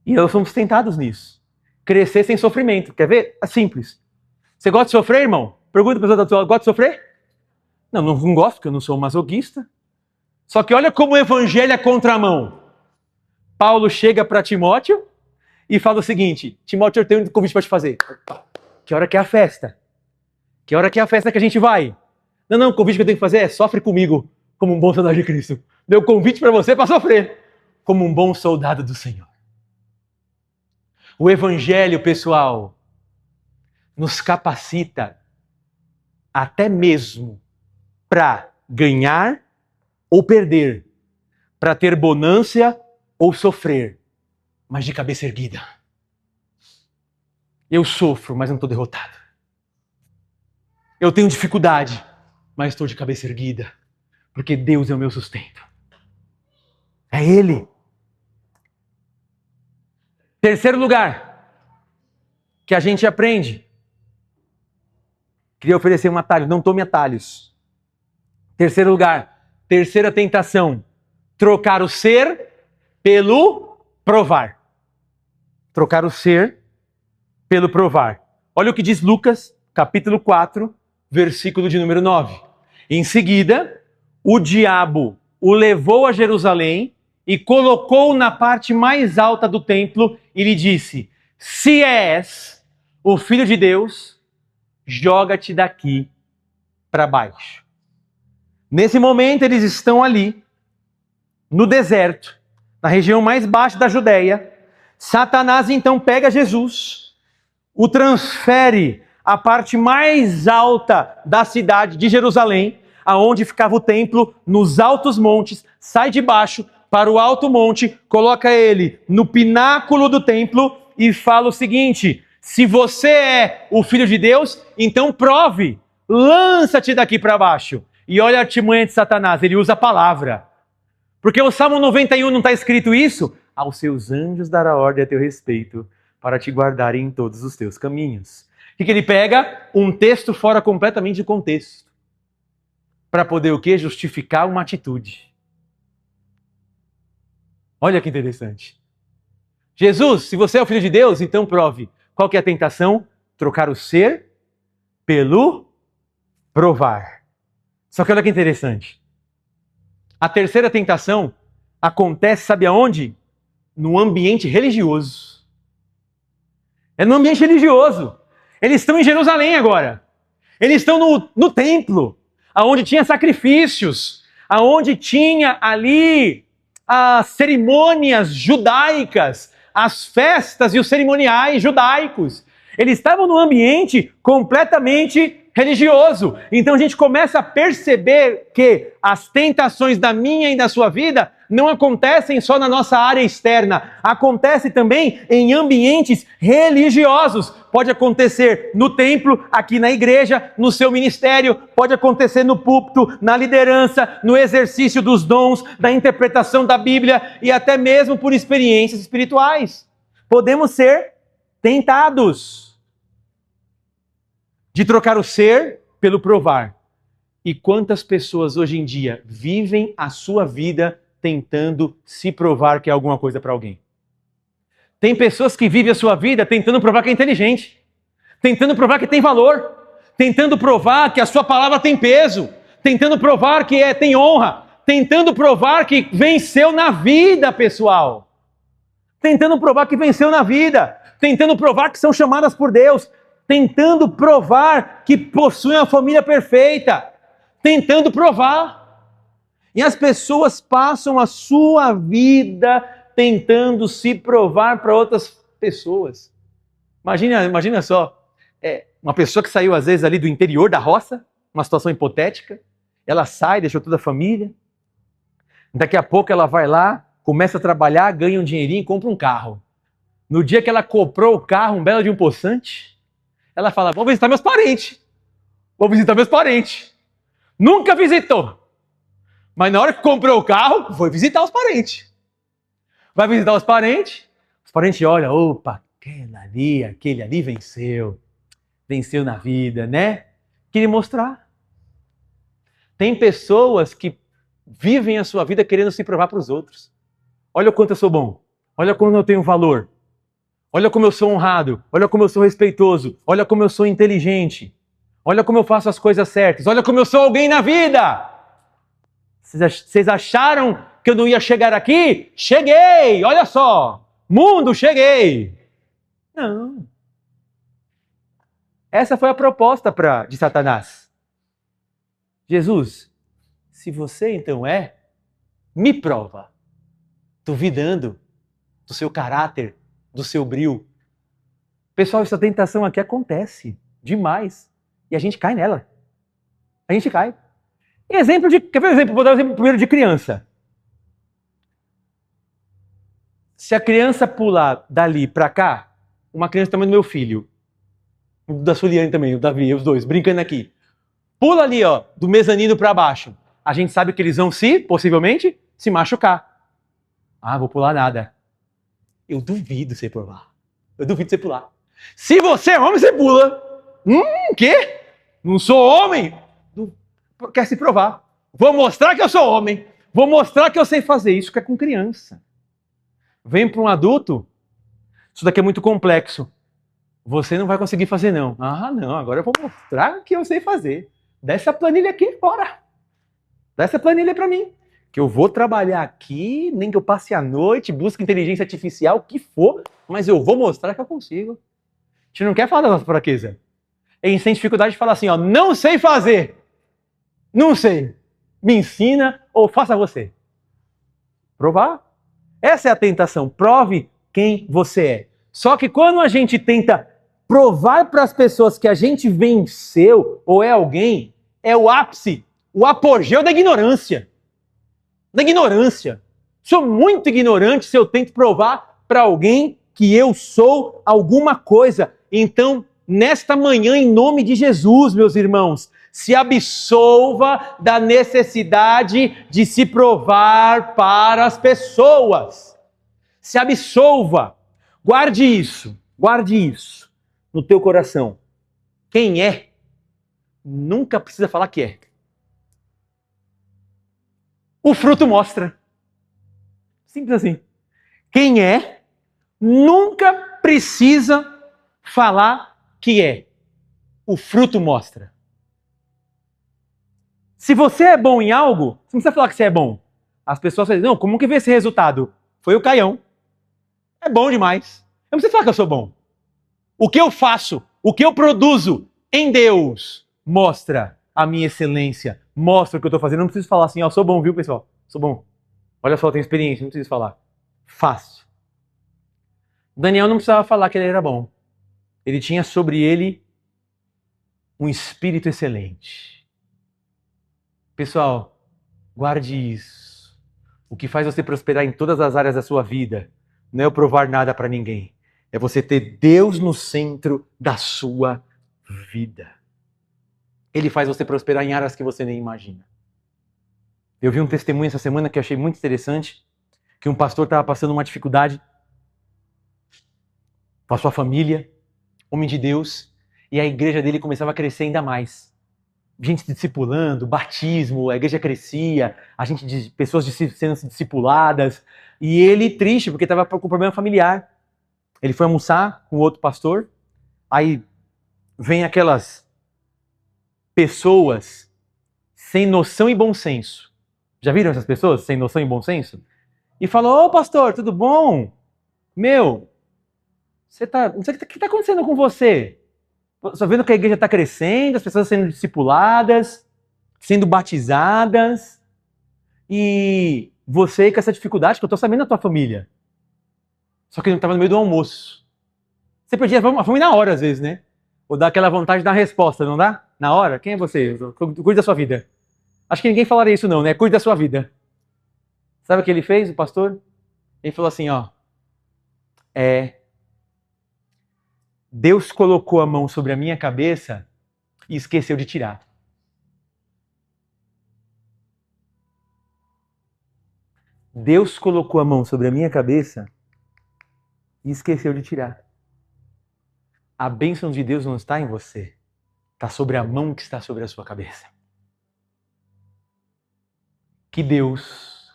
E nós somos tentados nisso. Crescer sem sofrimento. Quer ver? É simples. Você gosta de sofrer, irmão? Pergunta para a pessoa da tua, gosta de sofrer? Não gosto, porque eu não sou masoquista. Só que olha como o evangelho é contramão. Paulo chega para Timóteo e fala o seguinte: Timóteo, eu tenho um convite para te fazer. Que hora que é a festa? Que hora que é a festa que a gente vai? Não, o convite que eu tenho que fazer é sofre comigo como um bom soldado de Cristo. Meu convite para você é para sofrer como um bom soldado do Senhor. O evangelho, pessoal, nos capacita até mesmo para ganhar ou perder, para ter bonância ou sofrer, mas de cabeça erguida. Eu sofro, mas não estou derrotado. Eu tenho dificuldade, mas estou de cabeça erguida, porque Deus é o meu sustento. É Ele. Terceiro lugar que a gente aprende. Queria oferecer um atalho, não tome atalhos. Terceiro lugar, terceira tentação, trocar o ser pelo provar. Trocar o ser pelo provar. Olha o que diz Lucas, capítulo 4, versículo de número 9. Em seguida, o diabo o levou a Jerusalém e colocou na parte mais alta do templo e lhe disse: se és o Filho de Deus, joga-te daqui para baixo. Nesse momento, eles estão ali, no deserto, na região mais baixa da Judéia. Satanás então pega Jesus, o transfere à parte mais alta da cidade de Jerusalém, aonde ficava o templo, nos altos montes, sai de baixo para o alto monte, coloca ele no pináculo do templo e fala o seguinte: se você é o Filho de Deus, então prove, lança-te daqui para baixo. E olha a artimanha de Satanás, ele usa a palavra. Porque o Salmo 91 não está escrito isso? Aos seus anjos dará ordem a teu respeito, para te guardarem em todos os teus caminhos. O que ele pega? Um texto fora completamente de contexto. Para poder o quê? Justificar uma atitude. Olha que interessante. Jesus, se você é o Filho de Deus, então prove. Qual que é a tentação? Trocar o ser pelo provar. Só que olha que interessante. A terceira tentação acontece, sabe aonde? No ambiente religioso. É no ambiente religioso. Eles estão em Jerusalém agora. Eles estão no templo, aonde tinha sacrifícios, aonde tinha ali as cerimônias judaicas, as festas e os cerimoniais judaicos. Eles estavam num ambiente completamente religioso. Então a gente começa a perceber que as tentações da minha e da sua vida não acontecem só na nossa área externa, acontece também em ambientes religiosos. Pode acontecer no templo, aqui na igreja, no seu ministério, pode acontecer no púlpito, na liderança, no exercício dos dons, da interpretação da Bíblia e até mesmo por experiências espirituais. Podemos ser tentados de trocar o ser pelo provar. E quantas pessoas hoje em dia vivem a sua vida tentando se provar que é alguma coisa para alguém? Tem pessoas que vivem a sua vida tentando provar que é inteligente, tentando provar que tem valor, tentando provar que a sua palavra tem peso, tentando provar que tem honra, tentando provar que venceu na vida, pessoal. Tentando provar que venceu na vida, tentando provar que são chamadas por Deus, tentando provar que possuem a família perfeita, tentando provar. E as pessoas passam a sua vida tentando se provar para outras pessoas. Imagina só, uma pessoa que saiu às vezes ali do interior da roça, uma situação hipotética, ela sai, deixou toda a família, daqui a pouco ela vai lá, começa a trabalhar, ganha um dinheirinho e compra um carro. No dia que ela comprou o carro, um belo de um poçante, ela fala: vou visitar meus parentes. Vou visitar meus parentes. Nunca visitou. Mas na hora que comprou o carro, foi visitar os parentes. Vai visitar os parentes olham: opa, aquele ali venceu. Venceu na vida, né? Queria mostrar. Tem pessoas que vivem a sua vida querendo se provar para os outros. Olha o quanto eu sou bom. Olha como eu tenho valor. Olha como eu sou honrado. Olha como eu sou respeitoso. Olha como eu sou inteligente. Olha como eu faço as coisas certas. Olha como eu sou alguém na vida. Vocês acharam que eu não ia chegar aqui? Cheguei! Olha só! Mundo, cheguei! Não. Essa foi a proposta de Satanás. Jesus, se você então me prova, duvidando do seu caráter, do seu brio. Pessoal, essa tentação aqui acontece demais. E a gente cai nela. A gente cai. Quer ver um exemplo? Vou dar um exemplo primeiro de criança. Se a criança pular dali pra cá, uma criança também do meu filho, da Suliane também, o Davi, os dois, brincando aqui. Pula ali, ó, do mezanino pra baixo. A gente sabe que eles vão possivelmente, se machucar. Ah, vou pular nada. Eu duvido você pular. Eu duvido você pular. Se você é homem, você pula. Quê? Não sou homem? Quer se provar. Vou mostrar que eu sou homem. Vou mostrar que eu sei fazer isso, que é com criança. Vem para um adulto, isso daqui é muito complexo. Você não vai conseguir fazer, não. Ah, não, agora eu vou mostrar o que eu sei fazer. Dá essa planilha aqui, bora. Dá essa planilha para mim. Que eu vou trabalhar aqui, nem que eu passe a noite, busque inteligência artificial, o que for, mas eu vou mostrar que eu consigo. A gente não quer falar da nossa fraqueza. A gente tem dificuldade de falar assim, ó, não sei fazer. Não sei. Me ensina ou faça você. Provar. Essa é a tentação. Prove quem você é. Só que quando a gente tenta provar para as pessoas que a gente venceu ou é alguém, é o ápice, o apogeu da ignorância. Da ignorância. Sou muito ignorante se eu tento provar para alguém que eu sou alguma coisa. Então, nesta manhã, em nome de Jesus, meus irmãos, se absolva da necessidade de se provar para as pessoas. Se absolva. Guarde isso no teu coração. Quem é, nunca precisa falar que é. O fruto mostra. Simples assim. Quem é, nunca precisa falar que é. O fruto mostra. Se você é bom em algo, você não precisa falar que você é bom. As pessoas falam, não, como que vê esse resultado? Foi o Caião. É bom demais. Eu não preciso falar que eu sou bom. O que eu faço, o que eu produzo em Deus, mostra a minha excelência, mostra o que eu estou fazendo. Eu não preciso falar assim, ó, sou bom, viu, pessoal? Sou bom. Olha só, eu tenho experiência, não preciso falar. Fácil. Daniel não precisava falar que ele era bom. Ele tinha sobre ele um espírito excelente. Pessoal, guarde isso. O que faz você prosperar em todas as áreas da sua vida não é eu provar nada para ninguém. É você ter Deus no centro da sua vida. Ele faz você prosperar em áreas que você nem imagina. Eu vi um testemunho essa semana que eu achei muito interessante, que um pastor estava passando uma dificuldade com a sua família, homem de Deus, e a igreja dele começava a crescer ainda mais. Gente se discipulando, batismo, a igreja crescia, pessoas sendo discipuladas, e ele triste porque estava com problema familiar. Ele foi almoçar com outro pastor, aí vem aquelas pessoas sem noção e bom senso. Já viram essas pessoas sem noção e bom senso? E falou, ô pastor, tudo bom? Meu, não sei o que está acontecendo com você. Só vendo que a igreja está crescendo, as pessoas sendo discipuladas, sendo batizadas, e você com essa dificuldade que eu estou sabendo da tua família. Só que ele estava no meio do almoço. Você perdia a fome na hora, às vezes, né? Ou dá aquela vontade de dar resposta, não dá? Na hora? Quem é você? Cuide da sua vida. Acho que ninguém falaria isso não, né? Cuide da sua vida. Sabe o que ele fez, o pastor? Ele falou assim, ó. Deus colocou a mão sobre a minha cabeça e esqueceu de tirar. Deus colocou a mão sobre a minha cabeça e esqueceu de tirar. A bênção de Deus não está em você. Está sobre a mão que está sobre a sua cabeça. Que Deus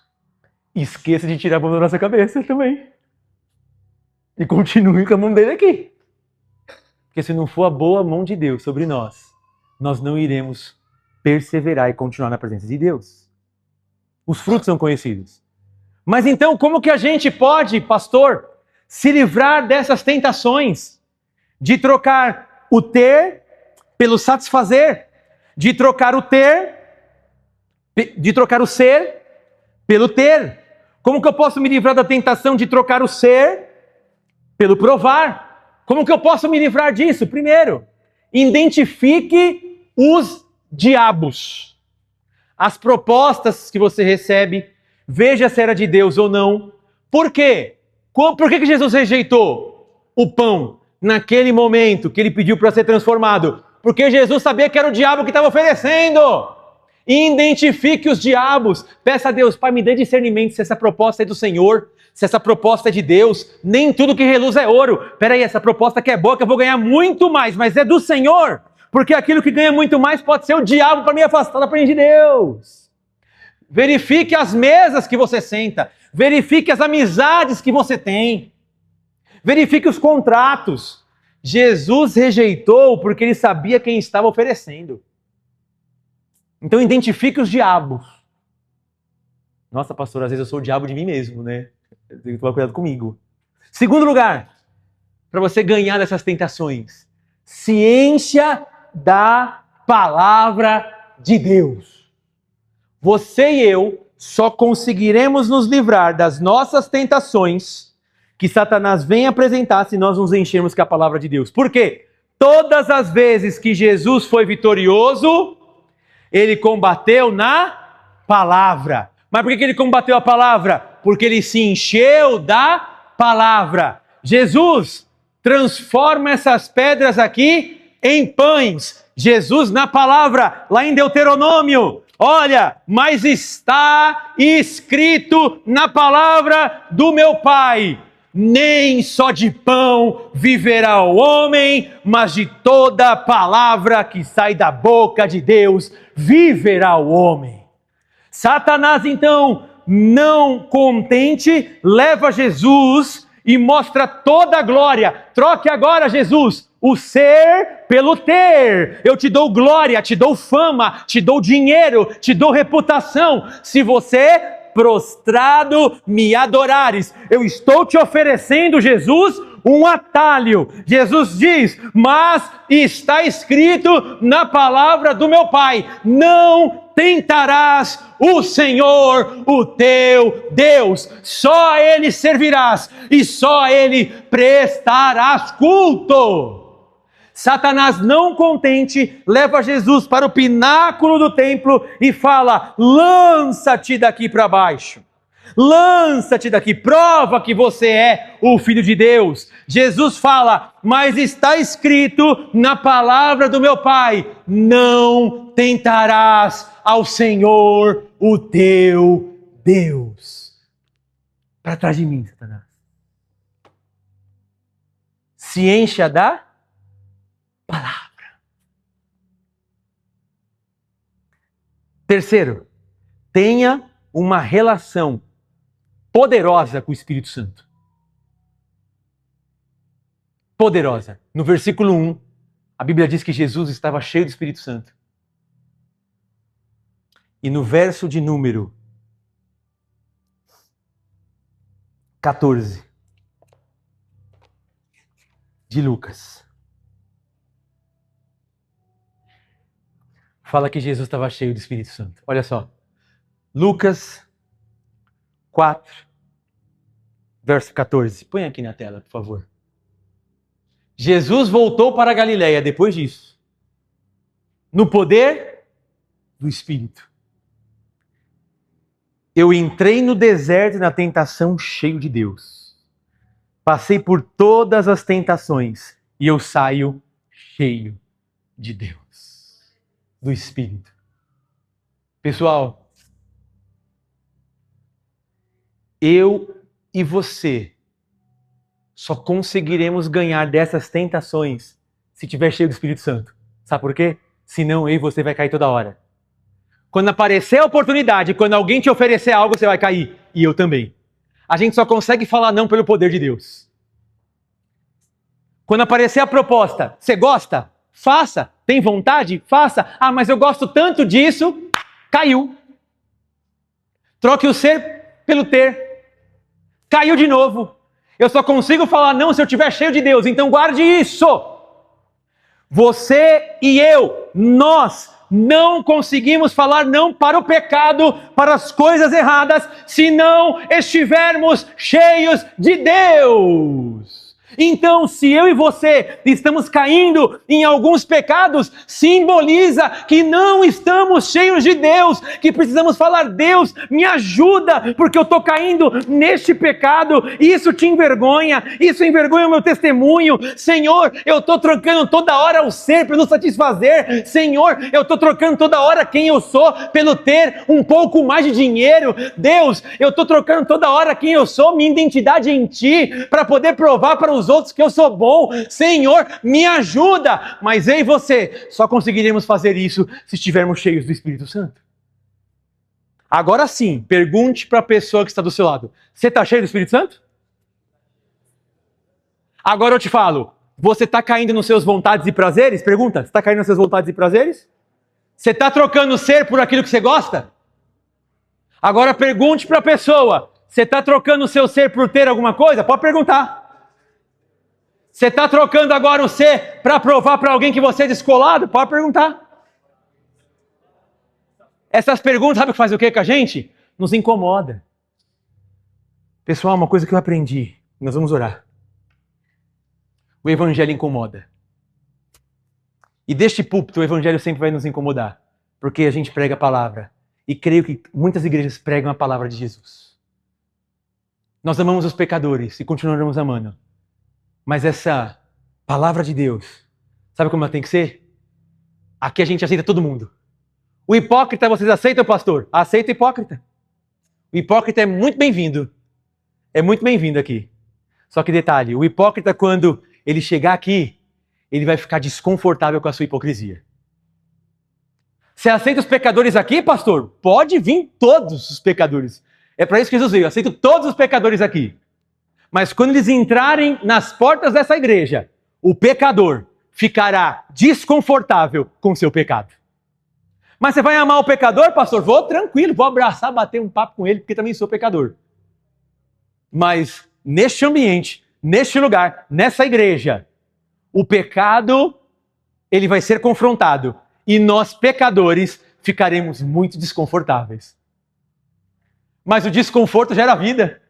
esqueça de tirar a mão da nossa cabeça também. E continue com a mão dele aqui. Porque se não for a boa mão de Deus sobre nós, nós não iremos perseverar e continuar na presença de Deus. Os frutos são conhecidos. Mas então, como que a gente pode, pastor, se livrar dessas tentações? De trocar o ter pelo satisfazer, de trocar o ser pelo ter. Como que eu posso me livrar da tentação de trocar o ser pelo provar? Como que eu posso me livrar disso? Primeiro, identifique os diabos. As propostas que você recebe, veja se era de Deus ou não. Por quê? Por que Jesus rejeitou o pão naquele momento que ele pediu para ser transformado? Porque Jesus sabia que era o diabo que estava oferecendo. Identifique os diabos. Peça a Deus, Pai, me dê discernimento se essa proposta é do Senhor, se essa proposta é de Deus. Nem tudo que reluz é ouro. Peraí, essa proposta que é boa, que eu vou ganhar muito mais, mas é do Senhor. Porque aquilo que ganha muito mais pode ser o diabo para me afastar da presença de Deus. Verifique as mesas que você senta. Verifique as amizades que você tem. Verifique os contratos. Jesus rejeitou porque ele sabia quem estava oferecendo. Então identifique os diabos. Nossa, pastor, às vezes eu sou o diabo de mim mesmo, né? Eu tenho que tomar cuidado comigo. Segundo lugar, para você ganhar dessas tentações, ciência da palavra de Deus. Você e eu só conseguiremos nos livrar das nossas tentações que Satanás vem apresentar se nós nos enchermos com a palavra de Deus. Por quê? Todas as vezes que Jesus foi vitorioso, ele combateu na palavra. Mas por que ele combateu a palavra? Porque ele se encheu da palavra. Jesus transforma essas pedras aqui em pães. Jesus na palavra, lá em Deuteronômio. Olha, mas está escrito na palavra do meu Pai: nem só de pão viverá o homem, mas de toda palavra que sai da boca de Deus viverá o homem. Satanás, então, não contente, leva Jesus e mostra toda a glória. Troque agora, Jesus, o ser pelo ter. Eu te dou glória, te dou fama, te dou dinheiro, te dou reputação. Se você prostrado me adorares, eu estou te oferecendo, Jesus, um atalho. Jesus diz: mas está escrito na palavra do meu Pai: não tentarás o Senhor, o teu Deus, só a Ele servirás e só a Ele prestarás culto. Satanás, não contente, leva Jesus para o pináculo do templo e fala: lança-te daqui para baixo. Lança-te daqui, prova que você é o Filho de Deus. Jesus fala: mas está escrito na palavra do meu Pai: não tentarás ao Senhor, o teu Deus. Para trás de mim, Satanás. Se encha da palavra. Terceiro, tenha uma relação poderosa com o Espírito Santo. Poderosa. No versículo 1, a Bíblia diz que Jesus estava cheio do Espírito Santo. E no verso de número 14 de Lucas, fala que Jesus estava cheio do Espírito Santo. Olha só. Lucas 4, verso 14. Põe aqui na tela, por favor. Jesus voltou para a Galileia depois disso, no poder do Espírito. Eu entrei no deserto na tentação cheio de Deus. Passei por todas as tentações e eu saio cheio de Deus, do Espírito. Pessoal, eu e você só conseguiremos ganhar dessas tentações se tiver cheio do Espírito Santo. Sabe por quê? Senão eu e você vai cair toda hora. Quando aparecer a oportunidade, quando alguém te oferecer algo, você vai cair. E eu também. A gente só consegue falar não pelo poder de Deus. Quando aparecer a proposta, você gosta? Faça. Tem vontade? Faça. Ah, mas eu gosto tanto disso. Caiu. Troque o ser pelo ter. Caiu de novo. Eu só consigo falar não se eu estiver cheio de Deus. Então guarde isso. Você e eu, nós não conseguimos falar não para o pecado, para as coisas erradas, se não estivermos cheios de Deus. Então, se eu e você estamos caindo em alguns pecados, simboliza que não estamos cheios de Deus, que precisamos falar: Deus, me ajuda, porque eu estou caindo neste pecado, isso te envergonha, isso envergonha o meu testemunho. Senhor, eu estou trocando toda hora o ser pelo satisfazer. Senhor, eu estou trocando toda hora quem eu sou pelo ter um pouco mais de dinheiro. Deus, eu estou trocando toda hora quem eu sou, minha identidade em Ti, para poder provar para os outros que eu sou bom. Senhor, me ajuda. Mas eu e você só conseguiremos fazer isso se estivermos cheios do Espírito Santo. Agora sim, pergunte para a pessoa que está do seu lado: você está cheio do Espírito Santo? Agora eu te falo: Você está caindo nos seus vontades e prazeres? Pergunta, você está caindo nas suas vontades e prazeres? Você está trocando o ser por aquilo que você gosta? Agora pergunte para a pessoa, você está trocando o seu ser por ter alguma coisa? Pode perguntar. Você está trocando agora o ser para provar para alguém que você é descolado? Pode perguntar. Essas perguntas, sabe o que faz o quê com a gente? Nos incomoda. Pessoal, uma coisa que eu aprendi, nós vamos orar. O evangelho incomoda. E deste púlpito o evangelho sempre vai nos incomodar, porque a gente prega a palavra. E creio que muitas igrejas pregam a palavra de Jesus. Nós amamos os pecadores e continuaremos amando. Mas essa palavra de Deus, sabe como ela tem que ser? Aqui a gente aceita todo mundo. O hipócrita, vocês aceitam, pastor? Aceita o hipócrita. O hipócrita é muito bem-vindo. É muito bem-vindo aqui. Só que detalhe, o hipócrita, quando ele chegar aqui, ele vai ficar desconfortável com a sua hipocrisia. Você aceita os pecadores aqui, pastor? Pode vir todos os pecadores. É para isso que Jesus veio. Eu aceito todos os pecadores aqui. Mas quando eles entrarem nas portas dessa igreja, o pecador ficará desconfortável com o seu pecado. Mas você vai amar o pecador, pastor? Vou tranquilo, vou abraçar, bater um papo com ele, porque também sou pecador. Mas neste ambiente, neste lugar, nessa igreja, o pecado, ele vai ser confrontado. E nós, pecadores, ficaremos muito desconfortáveis. Mas o desconforto gera vida.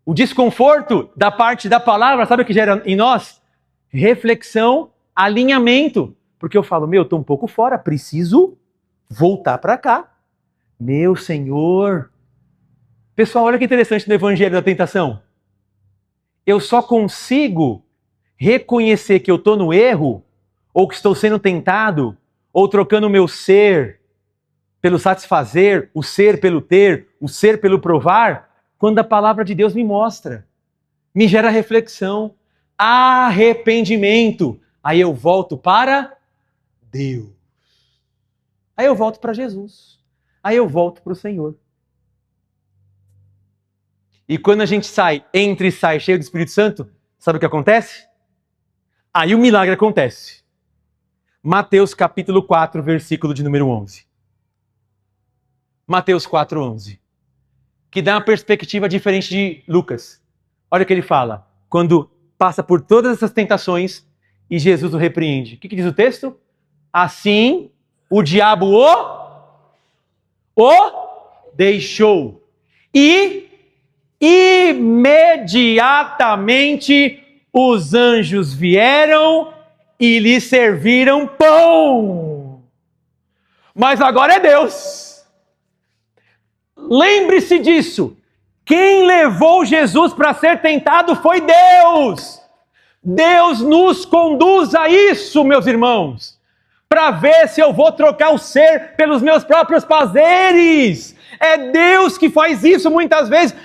O desconforto da parte da palavra, sabe o que gera em nós? Reflexão, alinhamento. Porque eu falo, estou um pouco fora, preciso voltar para cá. Meu Senhor. Pessoal, olha que interessante no Evangelho da Tentação. Eu só consigo reconhecer que eu estou no erro, ou que estou sendo tentado, ou trocando o meu ser pelo satisfazer, o ser pelo ter, o ser pelo provar, quando a palavra de Deus me mostra, me gera reflexão, arrependimento. Aí eu volto para Deus. Aí eu volto para Jesus. Aí eu volto para o Senhor. E quando a gente entra e sai cheio do Espírito Santo, sabe o que acontece? Aí o milagre acontece. Mateus capítulo 4, versículo de número 11. Mateus 4, 11. Que dá uma perspectiva diferente de Lucas. Olha o que ele fala. Quando passa por todas essas tentações e Jesus o repreende. O que diz o texto? Assim, o diabo o deixou. E imediatamente os anjos vieram e lhe serviram pão. Mas agora é Deus. Lembre-se disso. Quem levou Jesus para ser tentado foi Deus. Deus nos conduz a isso, meus irmãos. Para ver se eu vou trocar o ser pelos meus próprios prazeres. É Deus que faz isso muitas vezes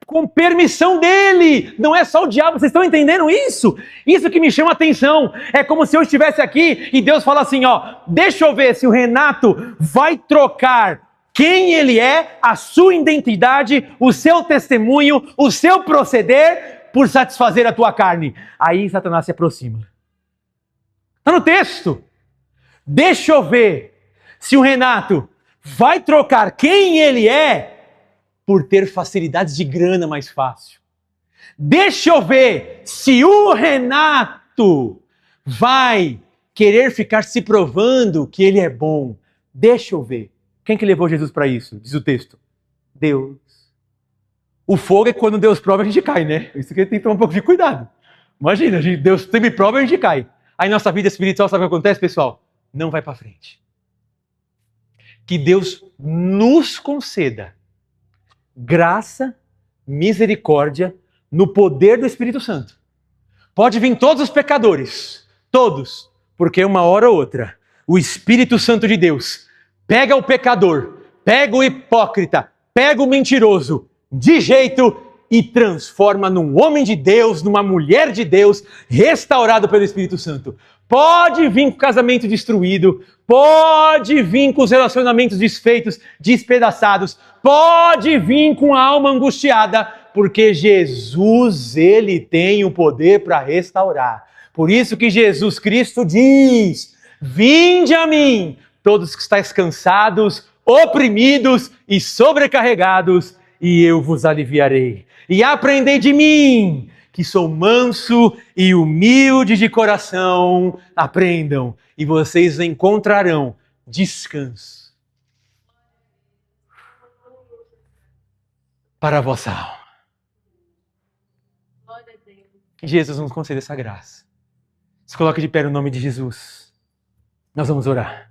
com permissão dele. Não é só o diabo. Vocês estão entendendo isso? Isso que me chama a atenção. É como se eu estivesse aqui e Deus fala assim, deixa eu ver se o Renato vai trocar quem ele é, a sua identidade, o seu testemunho, o seu proceder por satisfazer a tua carne. Aí Satanás se aproxima. Está no texto. Deixa eu ver se o Renato vai trocar quem ele é por ter facilidades de grana mais fácil. Deixa eu ver se o Renato vai querer ficar se provando que ele é bom. Deixa eu ver. Quem que levou Jesus para isso? Diz o texto. Deus. O fogo é quando Deus prova a gente cai, né? Isso que tem que tomar um pouco de cuidado. Imagina, Deus sempre prova e a gente cai. Aí nossa vida espiritual, sabe o que acontece, pessoal? Não vai para frente. Que Deus nos conceda graça, misericórdia, no poder do Espírito Santo. Pode vir todos os pecadores, todos, porque uma hora ou outra, o Espírito Santo de Deus pega o pecador, pega o hipócrita, pega o mentiroso, de jeito e transforma num homem de Deus, numa mulher de Deus, restaurado pelo Espírito Santo. Pode vir com o casamento destruído, pode vir com os relacionamentos desfeitos, despedaçados, pode vir com a alma angustiada, porque Jesus, ele tem o poder para restaurar. Por isso que Jesus Cristo diz: vinde a mim, todos que estáis cansados, oprimidos e sobrecarregados, e eu vos aliviarei. E aprendei de mim, que sou manso e humilde de coração. Aprendam, e vocês encontrarão descanso para a vossa alma. Que Jesus nos conceda essa graça. Se coloque de pé no nome de Jesus. Nós vamos orar.